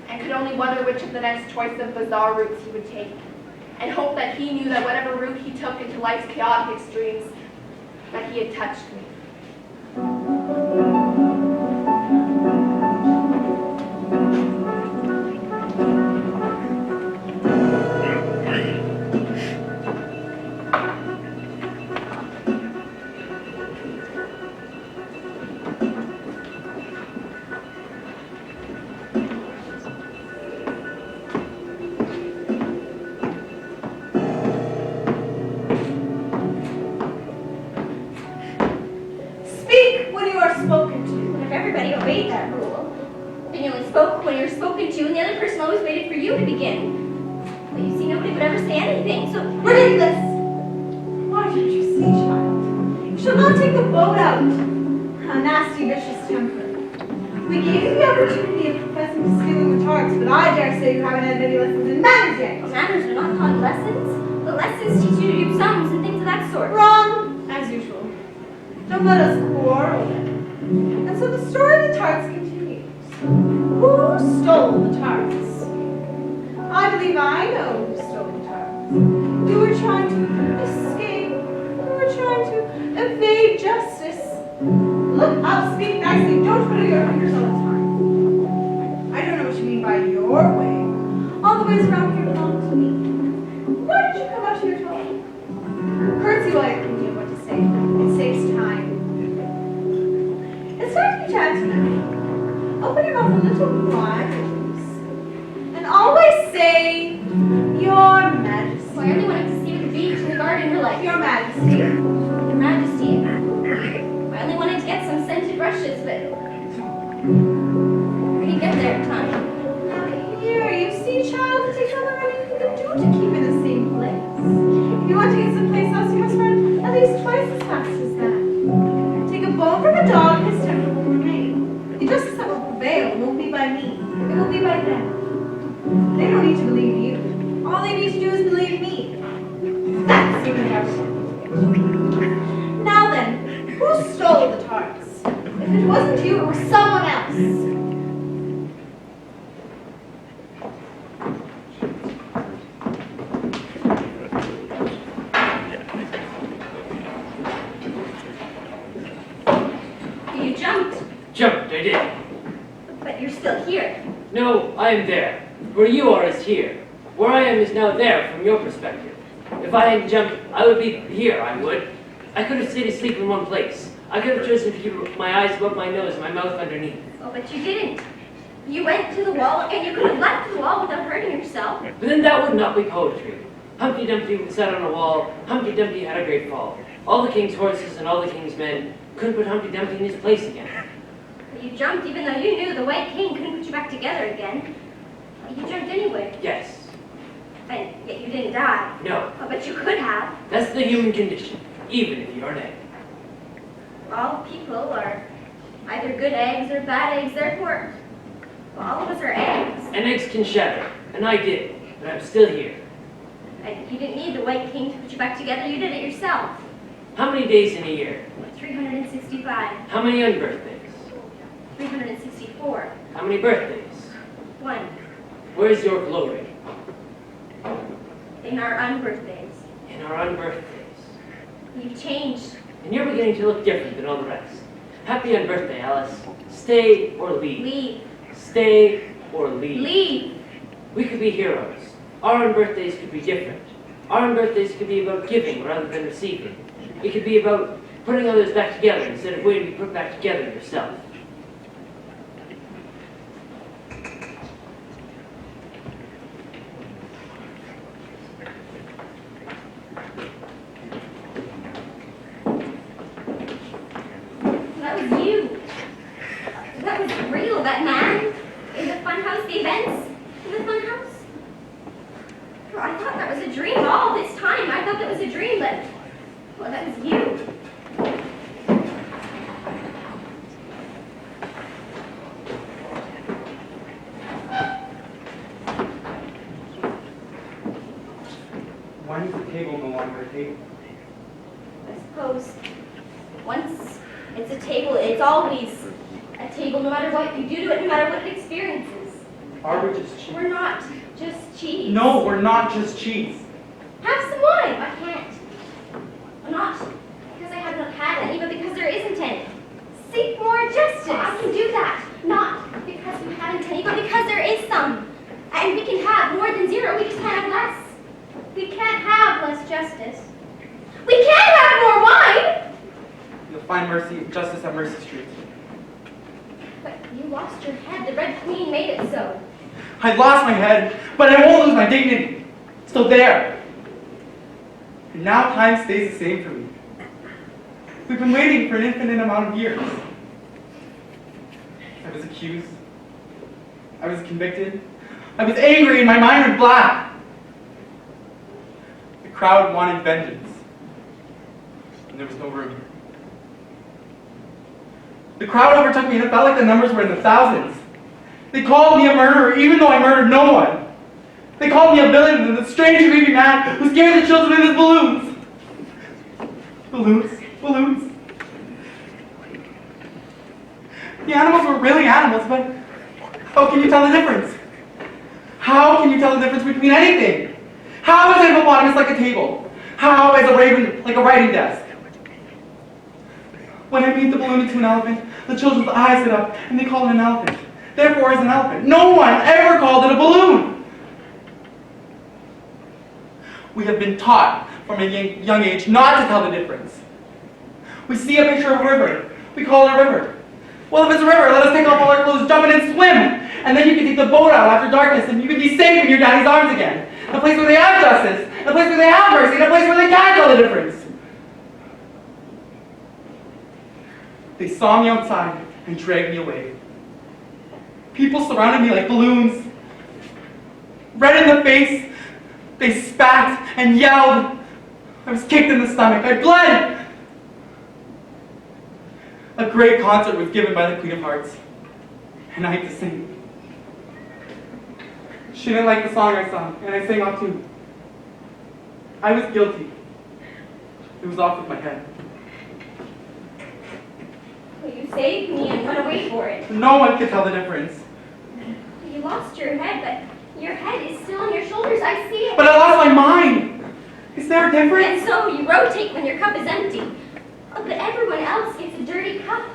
and could only wonder which of the next choice of bizarre routes he would take, and hope that he knew that whatever route he took into life's chaotic extremes, that he had touched me. When you're spoken to, and the other person always waited for you to begin. But you see, nobody would ever say anything, so ridiculous! Why don't you see, child? You shall not take the boat out. A nasty, vicious temper. We gave you the opportunity of professing to stealing the tarts, but I dare say you haven't had any lessons in manners yet. Well, manners are not taught lessons, but lessons teach you to do sums and things of that sort. Wrong, as usual. Don't let us quarrel then. And so the story of the tarts continues. Who stole the tarts? I believe I know who stole the tarts. We were trying to escape. We were trying to evade justice. Look up, speak nicely. Don't twiddle your fingers all the time. I don't know what you mean by your way. All the ways around here belong to me. Why did you come out here to talk? Curtsy while you're thinking of what to say. It saves time. It's time to be chatting. Open your mouth a little wide, and always say, Your Majesty. Well, I only wanted to see the beach and the garden you're like. Your Majesty. Your Majesty. I only wanted to get some scented brushes, but I didn't get there in time. Now here, you see, child, it takes all the running you can do to keep in the same place. If you want to get someplace else, you must run at least twice as fast as that. Take a bone from a dog, his temper will remain. The justice that will prevail won't be by me, it will be by them. They don't need to believe you. All they need to do is believe me. That's even better. Now then, who stole the tarts? If it wasn't you, it was someone else. You jumped. Jumped, I did. But you're still here. No, I am there. Where you are is here. Where I am is now there from your perspective. If I hadn't jumped, I would be here, I would. I could have stayed asleep in one place. I could have chosen to keep my eyes above my nose and my mouth underneath. Oh, but you didn't. You went to the wall, and you could have left the wall without hurting yourself. But then that would not be poetry. Humpty Dumpty sat on a wall. Humpty Dumpty had a great fall. All the king's horses and all the king's men couldn't put Humpty Dumpty in his place again. But you jumped even though you knew the White King couldn't put you back together again. You jumped anyway. Yes. And yet you didn't die. No, Oh, but you could have. that's the human condition, even if you're an egg. All people are either good eggs or bad eggs, therefore, well, all of us are eggs. And eggs can shatter, and I did, but I'm still here. And you didn't need the White King to put you back together, you did it yourself. How many days in a year? 365. How many unbirthdays? 364. How many birthdays? 1. Where's your glory? In our unbirthdays. In our unbirthdays. You've changed. And you're beginning to look different than all the rest. Happy unbirthday, Alice. Stay or leave. Leave. Stay or leave. Leave. We could be heroes. Our unbirthdays could be different. Our unbirthdays could be about giving rather than receiving. It could be about putting others back together instead of waiting to be put back together yourself. That was you. That was real, that man. In the funhouse, the events in the funhouse. Well, I thought that was a dream all this time. I thought that was a dream, but, well, that was you. Why is the table no longer a table? I suppose once it's a table, it's always a table, no matter what you do to it, no matter what it experiences. Are we just cheese? We're not just cheese. No, we're not just cheese. Have some wine. I can't. Well, not because I have not had any, but because there isn't any. Seek more justice. I can do that. Not because we haven't any, but because there is some. And we can have more than zero. We just can't have less. We can't have less justice. We can't have more wine. You'll find mercy, justice at Mercy Street. But you lost your head. The Red Queen made it so. I lost my head, but I won't lose my dignity. It's still there. And now time stays the same for me. We've been waiting for an infinite amount of years. I was accused. I was convicted. I was angry and my mind went black. The crowd wanted vengeance. And there was no room. The crowd overtook me and it felt like the numbers were in the thousands. They called me a murderer even though I murdered no one. They called me a villain and the strange creepy man who scared the children in his balloons. Balloons? Balloons? The animals were really animals, but how can you tell the difference? How can you tell the difference between anything? How is a hippopotamus like a table? How is a raven like a writing desk? When I beat the balloon into an elephant, the children's eyes lit up and they call it an elephant. Therefore, it's an elephant. No one ever called it a balloon. We have been taught from a young age not to tell the difference. We see a picture of a river. We call it a river. Well, if it's a river, let us take off all our clothes, jump in and swim. And then you can take the boat out after darkness and you can be safe in your daddy's arms again. A place where they have justice, a place where they have mercy, and a place where they can tell the difference. They saw me outside and dragged me away. People surrounded me like balloons. Red in the face, they spat and yelled. I was kicked in the stomach. I bled. A great concert was given by the Queen of Hearts, and I had to sing. She didn't like the song I sung, and I sang off too. I was guilty. It was off with my head. Well, you saved me and went away for it. No one could tell the difference. You lost your head, but your head is still on your shoulders. I see it. But I lost my mind. Is there a difference? And so you rotate when your cup is empty. Oh, but everyone else gets a dirty cup.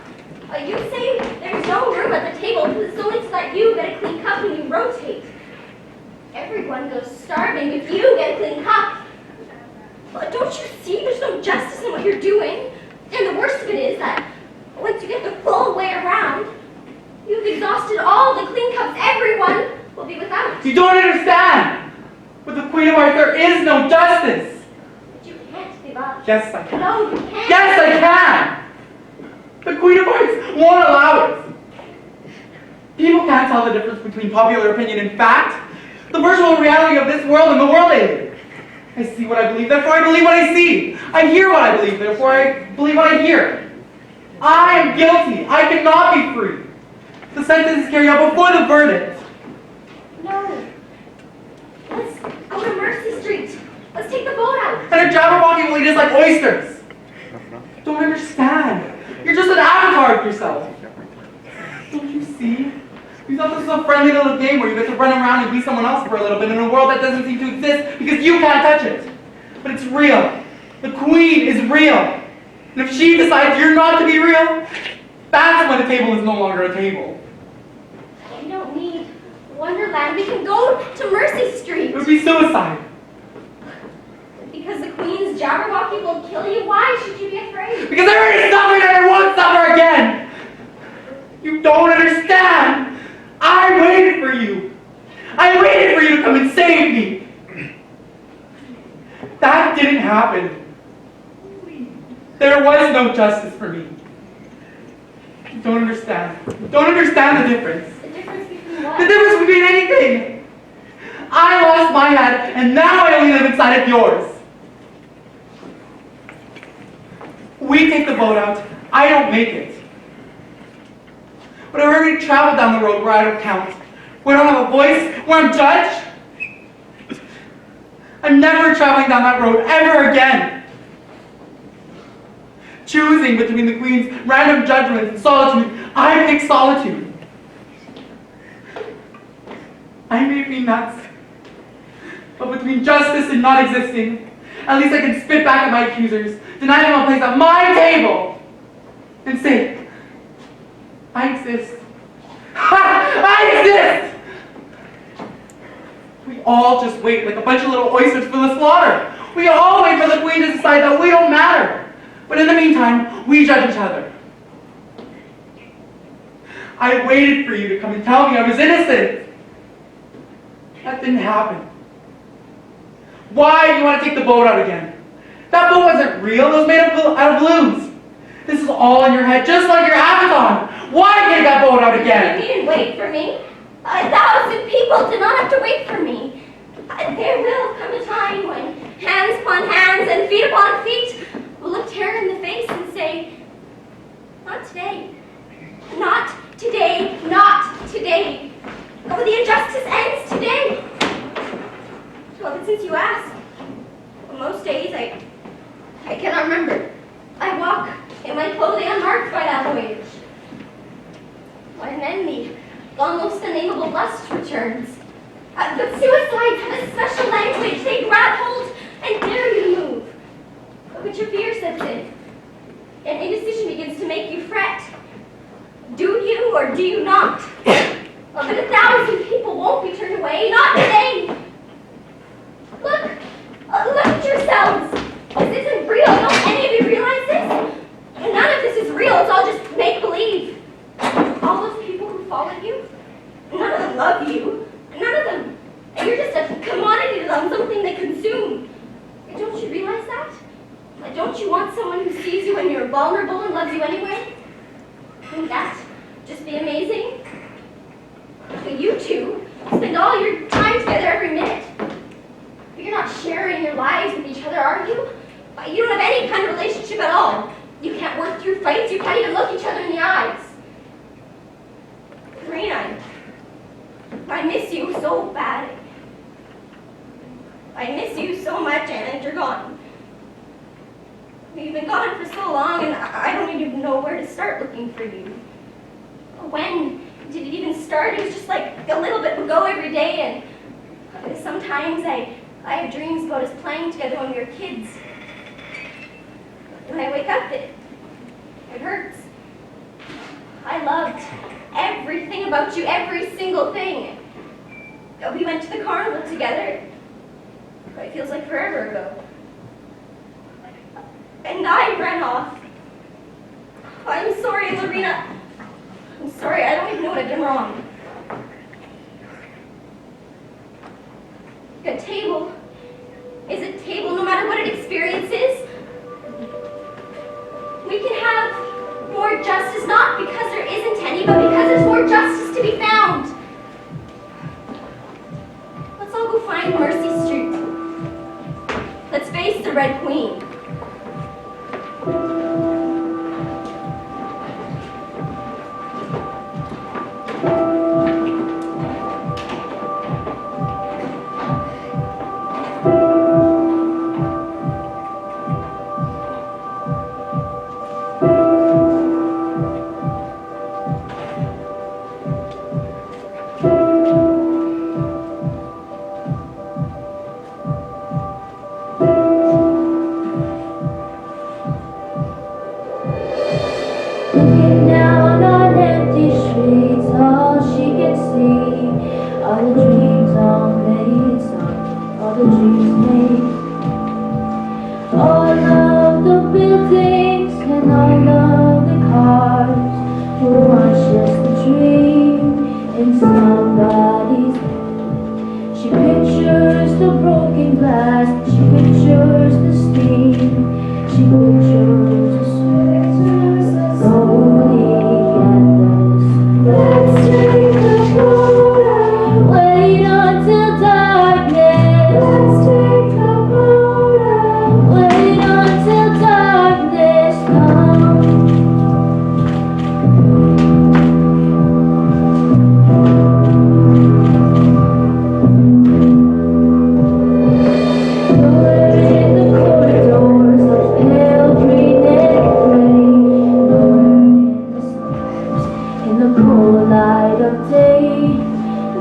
You say there's no room at the table because it's only so that you get a clean cup when you rotate. Everyone goes starving if you get a clean cup. But don't you see there's no justice in what you're doing? And the worst of it is that once you get the full way around, you've exhausted all the clean cups everyone will be without. You don't understand. With the Queen of Hearts, there is no justice. But you can't give up. Yes, I can. No, you can't. Yes, I can. The Queen of Hearts won't allow it. People can't tell the difference between popular opinion and fact. the virtual reality of this world and the world I live in. I see what I believe, therefore I believe what I see. I hear what I believe, therefore I believe what I hear. I am guilty. I cannot be free. The sentence is carried out before the verdict. No. Let's go to Mercy Street. Let's take the boat out. And a Jabberwocky will eat us like oysters. Don't understand. You're just an avatar of yourself. Don't you see? You thought this was a friendly little game where you get to run around and be someone else for a little bit in a world that doesn't seem to exist because you can't touch it. But it's real. The Queen is real. And if she decides you're not to be real, that's when a table is no longer a table. We don't need Wonderland. We can go to Mercy Street. It would be suicide. Because the Queen's Jabberwocky will kill you? Why should you be afraid? Because I already suffered and I won't suffer again. You don't understand. I waited for you. I waited for you to come and save me. That didn't happen. There was no justice for me. You don't understand. You don't understand the difference. The difference between what? The difference between anything. I lost my head, and now I only live inside of yours. We take the boat out. I don't make it. But I already traveled down the road where I don't count, where I don't have a voice, where I'm judged. I'm never traveling down that road ever again. Choosing between the Queen's random judgments and solitude, I pick solitude. I may be nuts, but between justice and not existing, at least I can spit back at my accusers, deny them a place at my table, and say, I exist. I exist! We all just wait like a bunch of little oysters for the slaughter. We all wait for the Queen to decide that we don't matter. But in the meantime, we judge each other. I waited for you to come and tell me I was innocent. That didn't happen. Why do you want to take the boat out again? That boat wasn't real. It was made out of balloons. This is all in your head, just like your avatar. Why take that boat out again? You didn't wait for me. 1,000 people did not have to wait for me. There will come a time when hands upon hands and feet upon feet will look terror in the face and say, not today. Not today. Not today. Oh, the injustice ends today. Well, but since you asked, most days I cannot remember. I walk in my clothing unmarked by that voyage. When then the almost unnameable lust returns. But suicides have a special language. They grab hold and dare you to move. But your fear sets in. And indecision begins to make you fret. Do you or do you not? But 1,000 people won't be turned away. Not today. Look at yourselves. This isn't real. Don't any of you realize this? And none of this is real. It's all just make-believe. All those people who followed you, none of them love you. None of them. And you're just a commodity to them, something they consume. And don't you realize that? Don't you want someone who sees you when you're vulnerable and loves you anyway? Wouldn't that just be amazing? But you two spend all your time together every minute. But you're not sharing your lives with each other, are you? You don't have any kind of relationship at all. You can't work through fights. You can't even look each other in the eyes. Karina, I miss you so bad. I miss you so much, and you're gone. You've been gone for so long, and I don't even know where to start looking for you. When did it even start? It was just like a little bit would go every day, and sometimes I have dreams about us playing together when we were kids. When I wake up, it hurts. I loved everything about you, every single thing. We went to the carnival together. It feels like forever ago. And I ran off. I'm sorry, Lorena. I'm sorry, I don't even know what I've done wrong. A table is a table no matter what it experiences. We can have more justice, not because there isn't any, but because there's more justice to be found. Let's the dreams made. All of the buildings and all of the cars were once just a dream in somebody's head. She pictures the broken glass, she pictures the steam, she pictures the sweat slowly endless. Let's take a photo. Wait until darkness. Let's take a photo. Wait until darkness comes. Nowhere in the corridors of pale green and gray. Nowhere in the suburbs, in the cold light of day.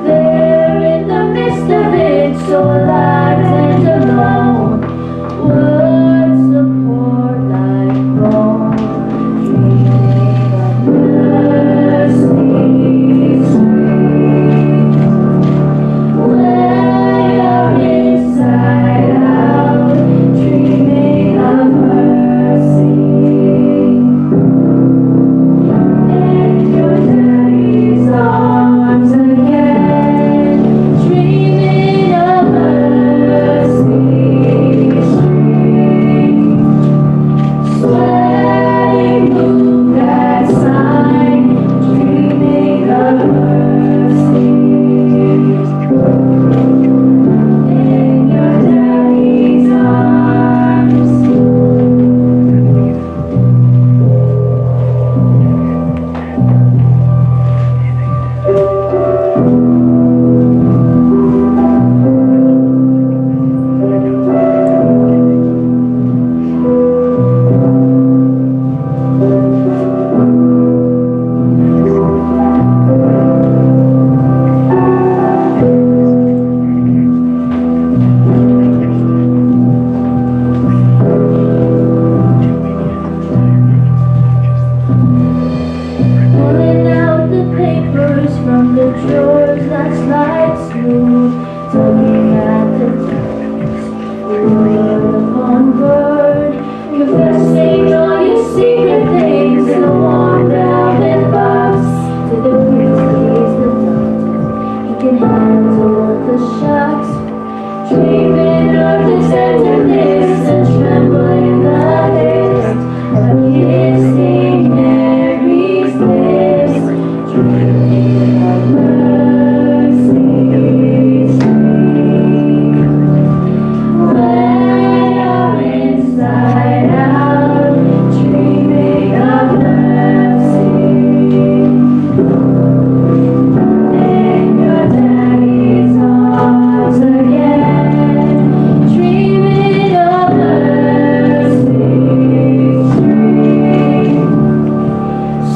There in the midst of it, so alive and alone. Words of poor like bone, dreaming of mercy sweet. When you're inside out, dreaming of mercy. In your daddy's arms again, dreaming of mercy sweet. Sweating move that sign, dreaming of mercy. In your daddy's arms. Pulling out the papers from the drawers that slide smooth, tugging at the times, word upon word, confessing all your secret things in a warm velvet box. To the priest, he's the doctor, he can handle the shocks, dreaming of the tenderness and trembling the haste of kissing Mary's lips, dreaming of mercy sweet. When you're inside out, dreaming of mercy. In your daddy's arms again, dreaming of mercy sweet.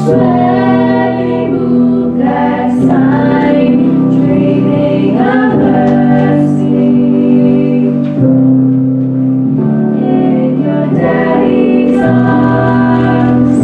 Sweating move that sign, dreaming of mercy. In your daddy's arms.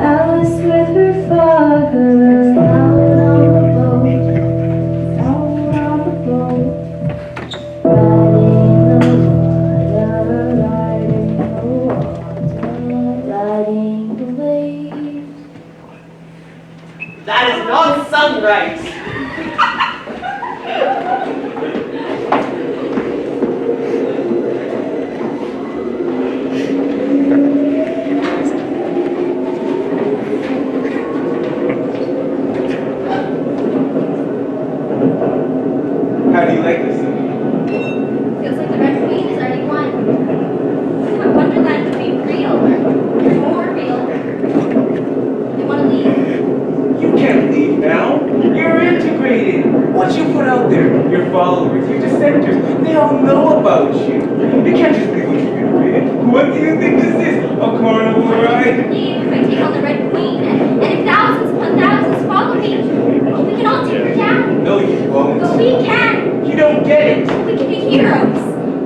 Alice with her father, out on the boat, riding the water, riding the waves. That is not sung right. How do you like this? Feels like the Red Queen has already won. Wonderland could be real, or more real. They want to leave. You can't leave now. You're integrated. What you put out there, Your followers, your dissenters, they all know about you. You can't just leave what you're gonna read. What do you think this is? A carnival ride? If I take on the Red Queen, and if thousands upon thousands follow me, we can all take her down. No, you won't. But we can. You don't get it. We can be heroes.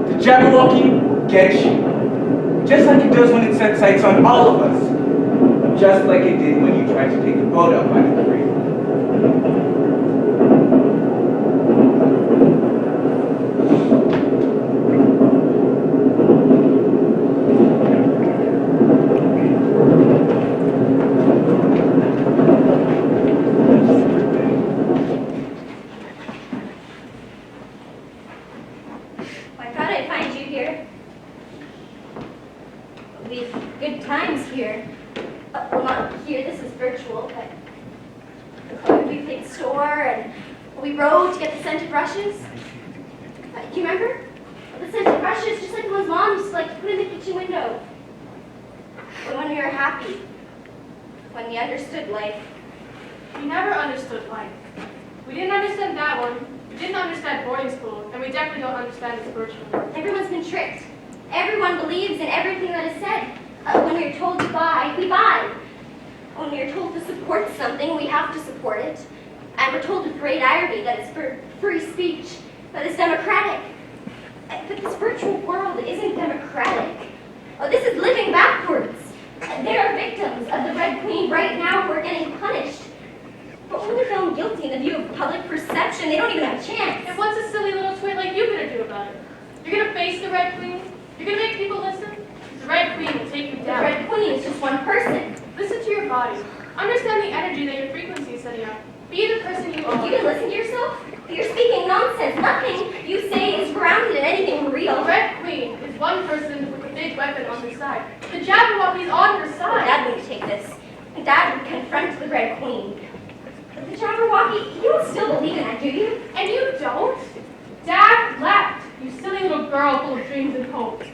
The Jabberwocky will get you. Just like it does when it sets sights on all of us. Just like it did when you tried to take the boat out by the creek. I thought I'd find you here. We had good times here. Well, not here, this is virtual, but we played store and we rode to get the scented brushes. Do you remember? The scented brushes, just like the ones Mom used to like to put in the kitchen window. But when we were happy, when we understood life. We never understood life. We didn't understand that one. We didn't understand boarding school, and we definitely don't understand this virtual world. Everyone's been tricked. Everyone believes in everything that is said. When we are told to buy, we buy. When we are told to support something, we have to support it. And we're told with great irony that it's for free speech, that it's democratic. But this virtual world isn't democratic. This is living backwards. There are victims of the Red Queen right now who are getting punished. But when they're found guilty in the view of public perception, they don't even have a chance. And what's a silly little twit like you gonna do about it? You're gonna face the Red Queen? You're gonna make people listen? The Red Queen will take you The down. Red Queen is just one person. Listen to your body. Understand the energy that your frequency is setting up. Be the person you are. You can listen to yourself? You're speaking nonsense. Nothing you say is grounded in anything real. The Red Queen is one person with a big weapon on her side. The Jabberwocky's on her side. Dad wouldn't take this. Dad would confront the Red Queen. But the Jabberwocky, you don't still believe in that, do you? And you don't? Dad left, you silly little girl full of dreams and hopes.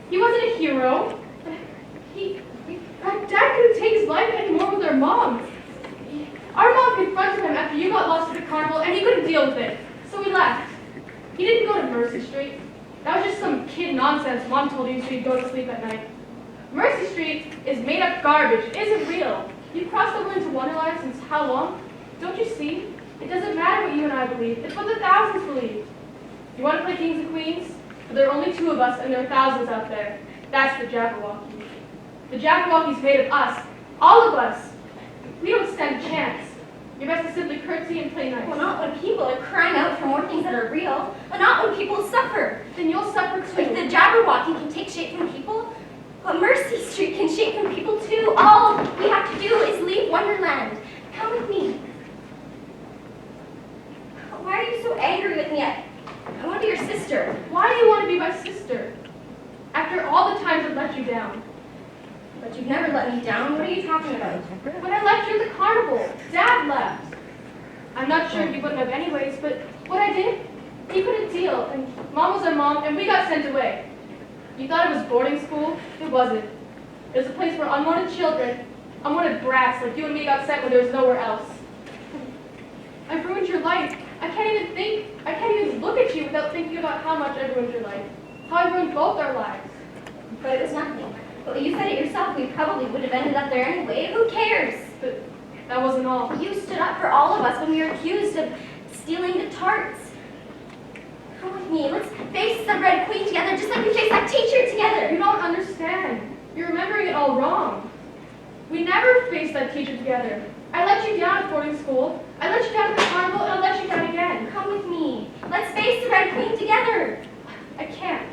He wasn't a hero. Dad couldn't take his life anymore with our mom. Our mom confronted him after you got lost at the carnival, and he couldn't deal with it. So we left. He didn't go to Mercy Street. That was just some kid nonsense Mom told you so you'd go to sleep at night. Mercy Street is made up garbage. It isn't real. You've crossed over into Wonderland since how long? Don't you see? It doesn't matter what you and I believe. It's what the thousands believe. You want to play kings and queens? But there are only 2 of us, and there are thousands out there. That's the Jabberwocky. The Jabberwocky's made of us. All of us. We don't stand a chance. You're best to simply curtsy and play nice. Well, not when people are crying out for more things that are real. But not when people suffer. Then you'll suffer too. If the Jabberwocky can take shape from people, but Mercy Street can shape from people too. All we have to do is leave Wonderland. Come with me. Why are you so angry with me? I want to be your sister. Why do you want to be my sister? After all the times I've let you down. But you've never let me down. What are you talking about? When I left you at the carnival, Dad left. I'm not sure if you wouldn't have anyways, but what I did, he couldn't deal, and Mom was our mom, and we got sent away. You thought it was boarding school? It wasn't. It was a place for unwanted children, unwanted brats like you and me got sent when there was nowhere else. I've ruined your life. I can't even look at you without thinking about how much I ruined your life. How I ruined both our lives. But it was nothing. But you said it yourself, we probably would have ended up there anyway. Who cares? But that wasn't all. You stood up for all of us when we were accused of stealing the tarts. Come with me. Let's face the Red Queen together, just like we faced that teacher together. You don't understand. You're remembering it all wrong. We never faced that teacher together. I let you down at boarding school. I let you down at the carnival, and I'll let you down again. Come with me. Let's face the Red Queen together. I can't.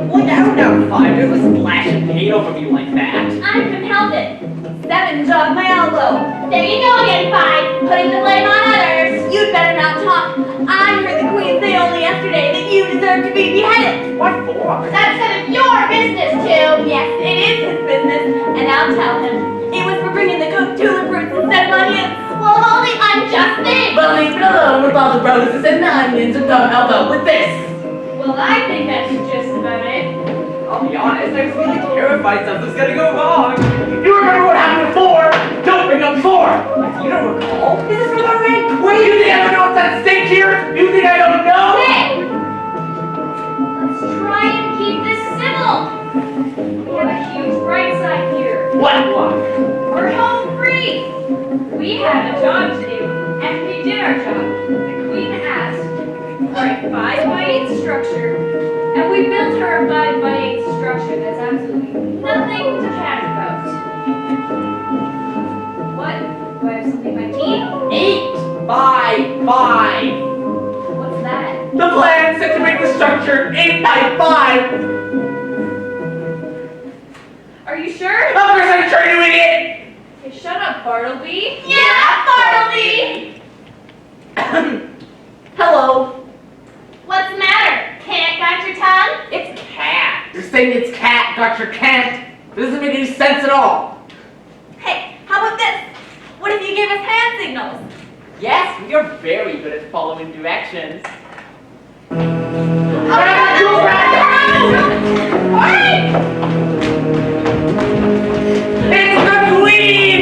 What now, Finder? Was splashing paint over me like that? I couldn't help it. 7 jogged my elbow. There you go again, 5. Putting the blame on others. You'd better not talk. I heard the Queen say only yesterday that you deserve to be beheaded. What for? That's none of your business. too. Yes, it is his business, and I'll tell him. It was for bringing the good tulip roots instead of onions. Well, only unjust thing. But leave it alone with all the roses and the onions and don't help out with this. Well, I think that's just about it. I'll be honest, I was really terrified something's gonna go wrong. You remember what happened before? Don't bring up before. You don't recall? This is for the Red Queen. You think I don't know what's at stake here? You think I don't know? Hey! Let's try and keep this civil. We have a huge bright side here. What? We're home free. We have a job to do, and we did our job. The Queen asked for a 5x8 structure, and we built her a 5x8 structure that's absolutely nothing to chat about. What? Do I have something in my teeth? 8 by 5. What's that? The plan said to make the structure 8 by 5. Are you sure? Of course I'm sure, you idiot. Okay, shut up, Bartleby. Yeah, Bartleby! Hello. What's the matter? Can't got your tongue? It's cat. You're saying it's cat, got your cat. It doesn't make any sense at all. Hey, how about this? What if you give us hand signals? Yes, we are very good at following directions. It's the Queen!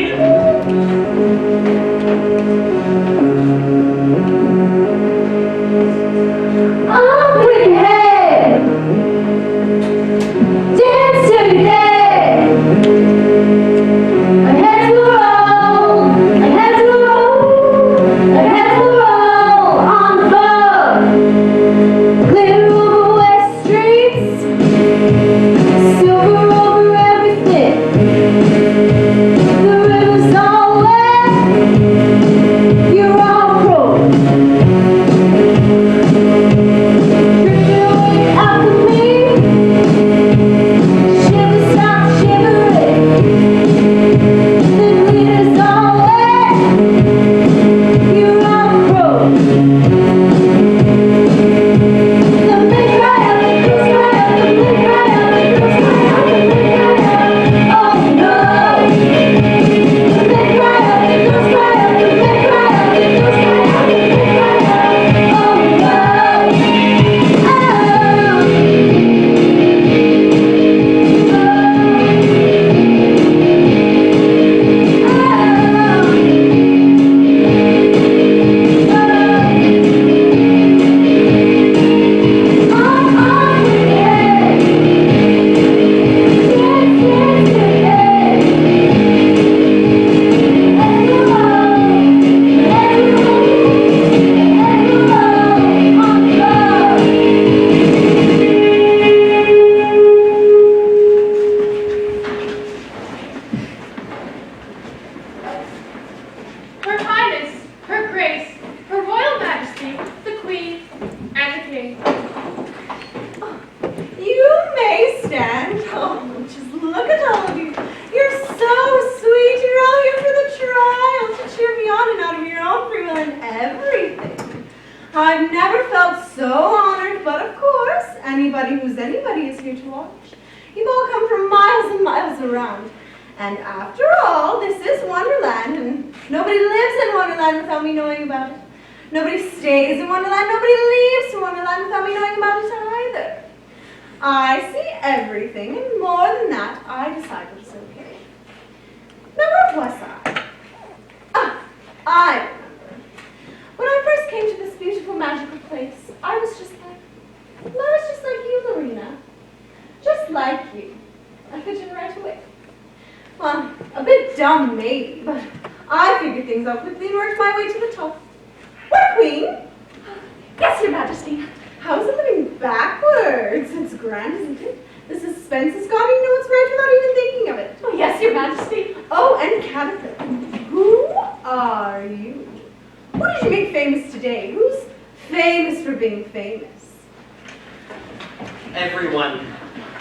Up with your head, dance to your day. Our heads will roll, our heads will roll, our heads will roll on the floor. Glitter over west streets, silver over everything. The river's all wet, you're all broke. Her Highness, Her Grace, Her Royal Majesty, the Queen, and the King. You may stand. Oh, just look at all of you. You're so sweet. You're all here for the trial to cheer me on and out of your own free will and everything. I've never felt so honored, but of course, anybody who's anybody is here to watch. You've all come from miles and miles around. And after all, this is Wonderland, and nobody lives in Wonderland without me knowing about it. Nobody stays in Wonderland, nobody leaves Wonderland without me knowing about it either. I see everything, and more than that, I decide what's okay. Now, where was I? I remember. When I first came to this beautiful, magical place, I was just like you, Lorena. Just like you. I fit in right away. Well, a bit dumb maybe, but I figured things out quickly and worked my way to the top. What, Queen? Yes, Your Majesty. How's it living backwards? It's grand, isn't it? The suspense has got me to know it's right without even thinking of it. Oh, yes, Your Majesty. Oh, and Caterpillar, who are you? Who did you make famous today? Who's famous for being famous? Everyone.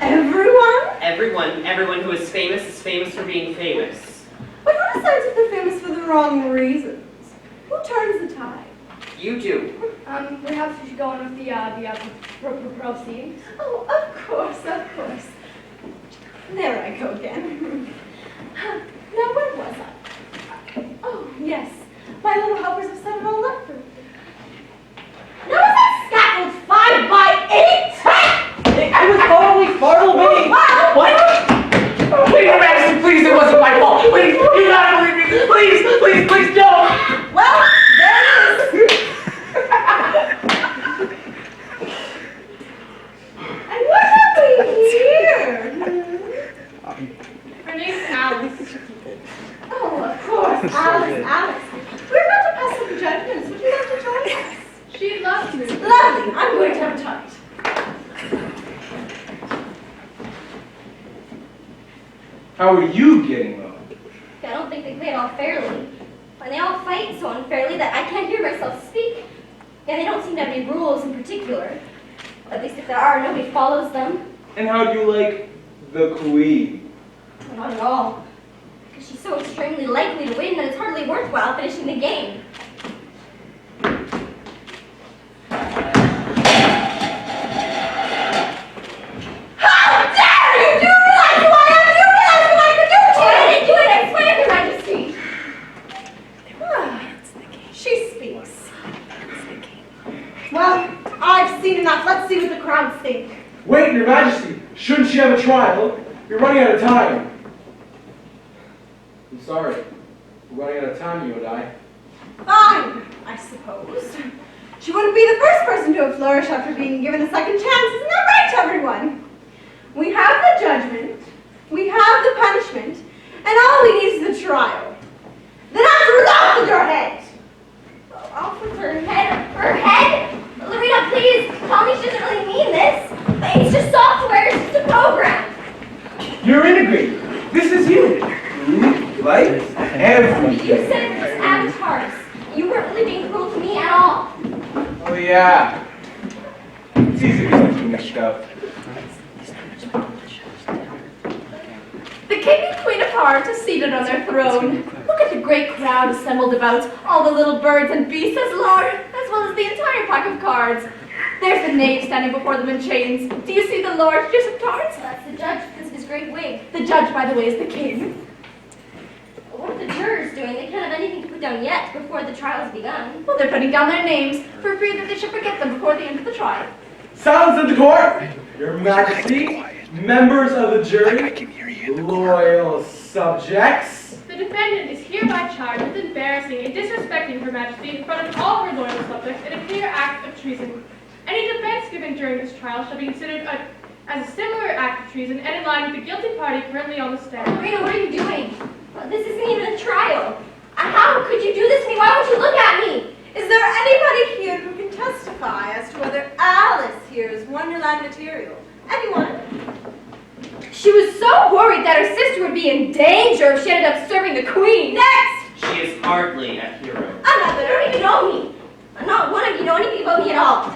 Everyone? Everyone who is famous for being famous. But who decides if they're famous for the wrong reasons? Who turns the tide? You do. Perhaps we should go on with the proceedings. Oh, of course. There I go again. Now, where was I? Oh, yes. My little helpers have set it all up for me. No, that scaffold 5 by 8! I was totally startled, baby. Wow! What? Please, Your Majesty, please, it wasn't my fault. Please, you gotta believe me. Please, please, please, don't. Well, there it is. And what have we here? Her name's Alice. Oh, of course, Alice. We're about to pass some judgments. Would you like to join us? She'd love to. Lovely. I'm going to have a talk. How are you getting along? I don't think they play it all fairly. And they all fight so unfairly that I can't hear myself speak. And they don't seem to have any rules in particular. At least if there are, nobody follows them. And how do you like the queen? Not at all. Because she's so extremely likely to win that it's hardly worthwhile finishing the game. How dare you! Do you realize who I am? Do you realize what I could do to you? I didn't do it, I swear, Your Majesty. She speaks. Well, I've seen enough. Let's see what the crowds think. Wait, Your Majesty, shouldn't she have a trial? You're running out of time. I'm sorry. We're running out of time, you and I. Fine, I suppose. She wouldn't be the first person to have flourished after being given a second chance. Isn't that right, everyone? We have the judgment, we have the punishment, and all we need is the trial. Then afterwards, off with your head. Off with her head. Her head? Lorena, please, tell me she doesn't really mean this. It's just software, it's just a program. You're integrated. This is you. Food, light, everything. You said it was avatars. You weren't really being cruel to me at all. Oh yeah. It's easy to get mixed up. The king and queen of hearts are seated on their throne. Look at the great crowd assembled about, all the little birds and beasts as large, as well as the entire pack of cards. There's the knave standing before them in chains. Do you see the Lord Judge of cards? That's the judge because of his great wig. The judge, by the way, is the king. What are the jurors doing? They can't have anything to put down yet before the trial's begun. Well, they're putting down their names for fear that they should forget them before the end of the trial. Silence in the court! Your Majesty, members of the jury, loyal subjects. The defendant is hereby charged with embarrassing and disrespecting Her Majesty in front of all her loyal subjects in a clear act of treason. Any defense given during this trial shall be considered as a similar act of treason and in line with the guilty party currently on the stand. Lorena, what are you doing? This isn't even a trial. How could you do this to me? Why won't you look at me? Is there anybody here who can testify as to whether Alice here is Wonderland material? Anyone? She was so worried that her sister would be in danger if she ended up serving the queen. Next! She is hardly a hero. Another. You don't even know me. Not one of you know anything about me at all.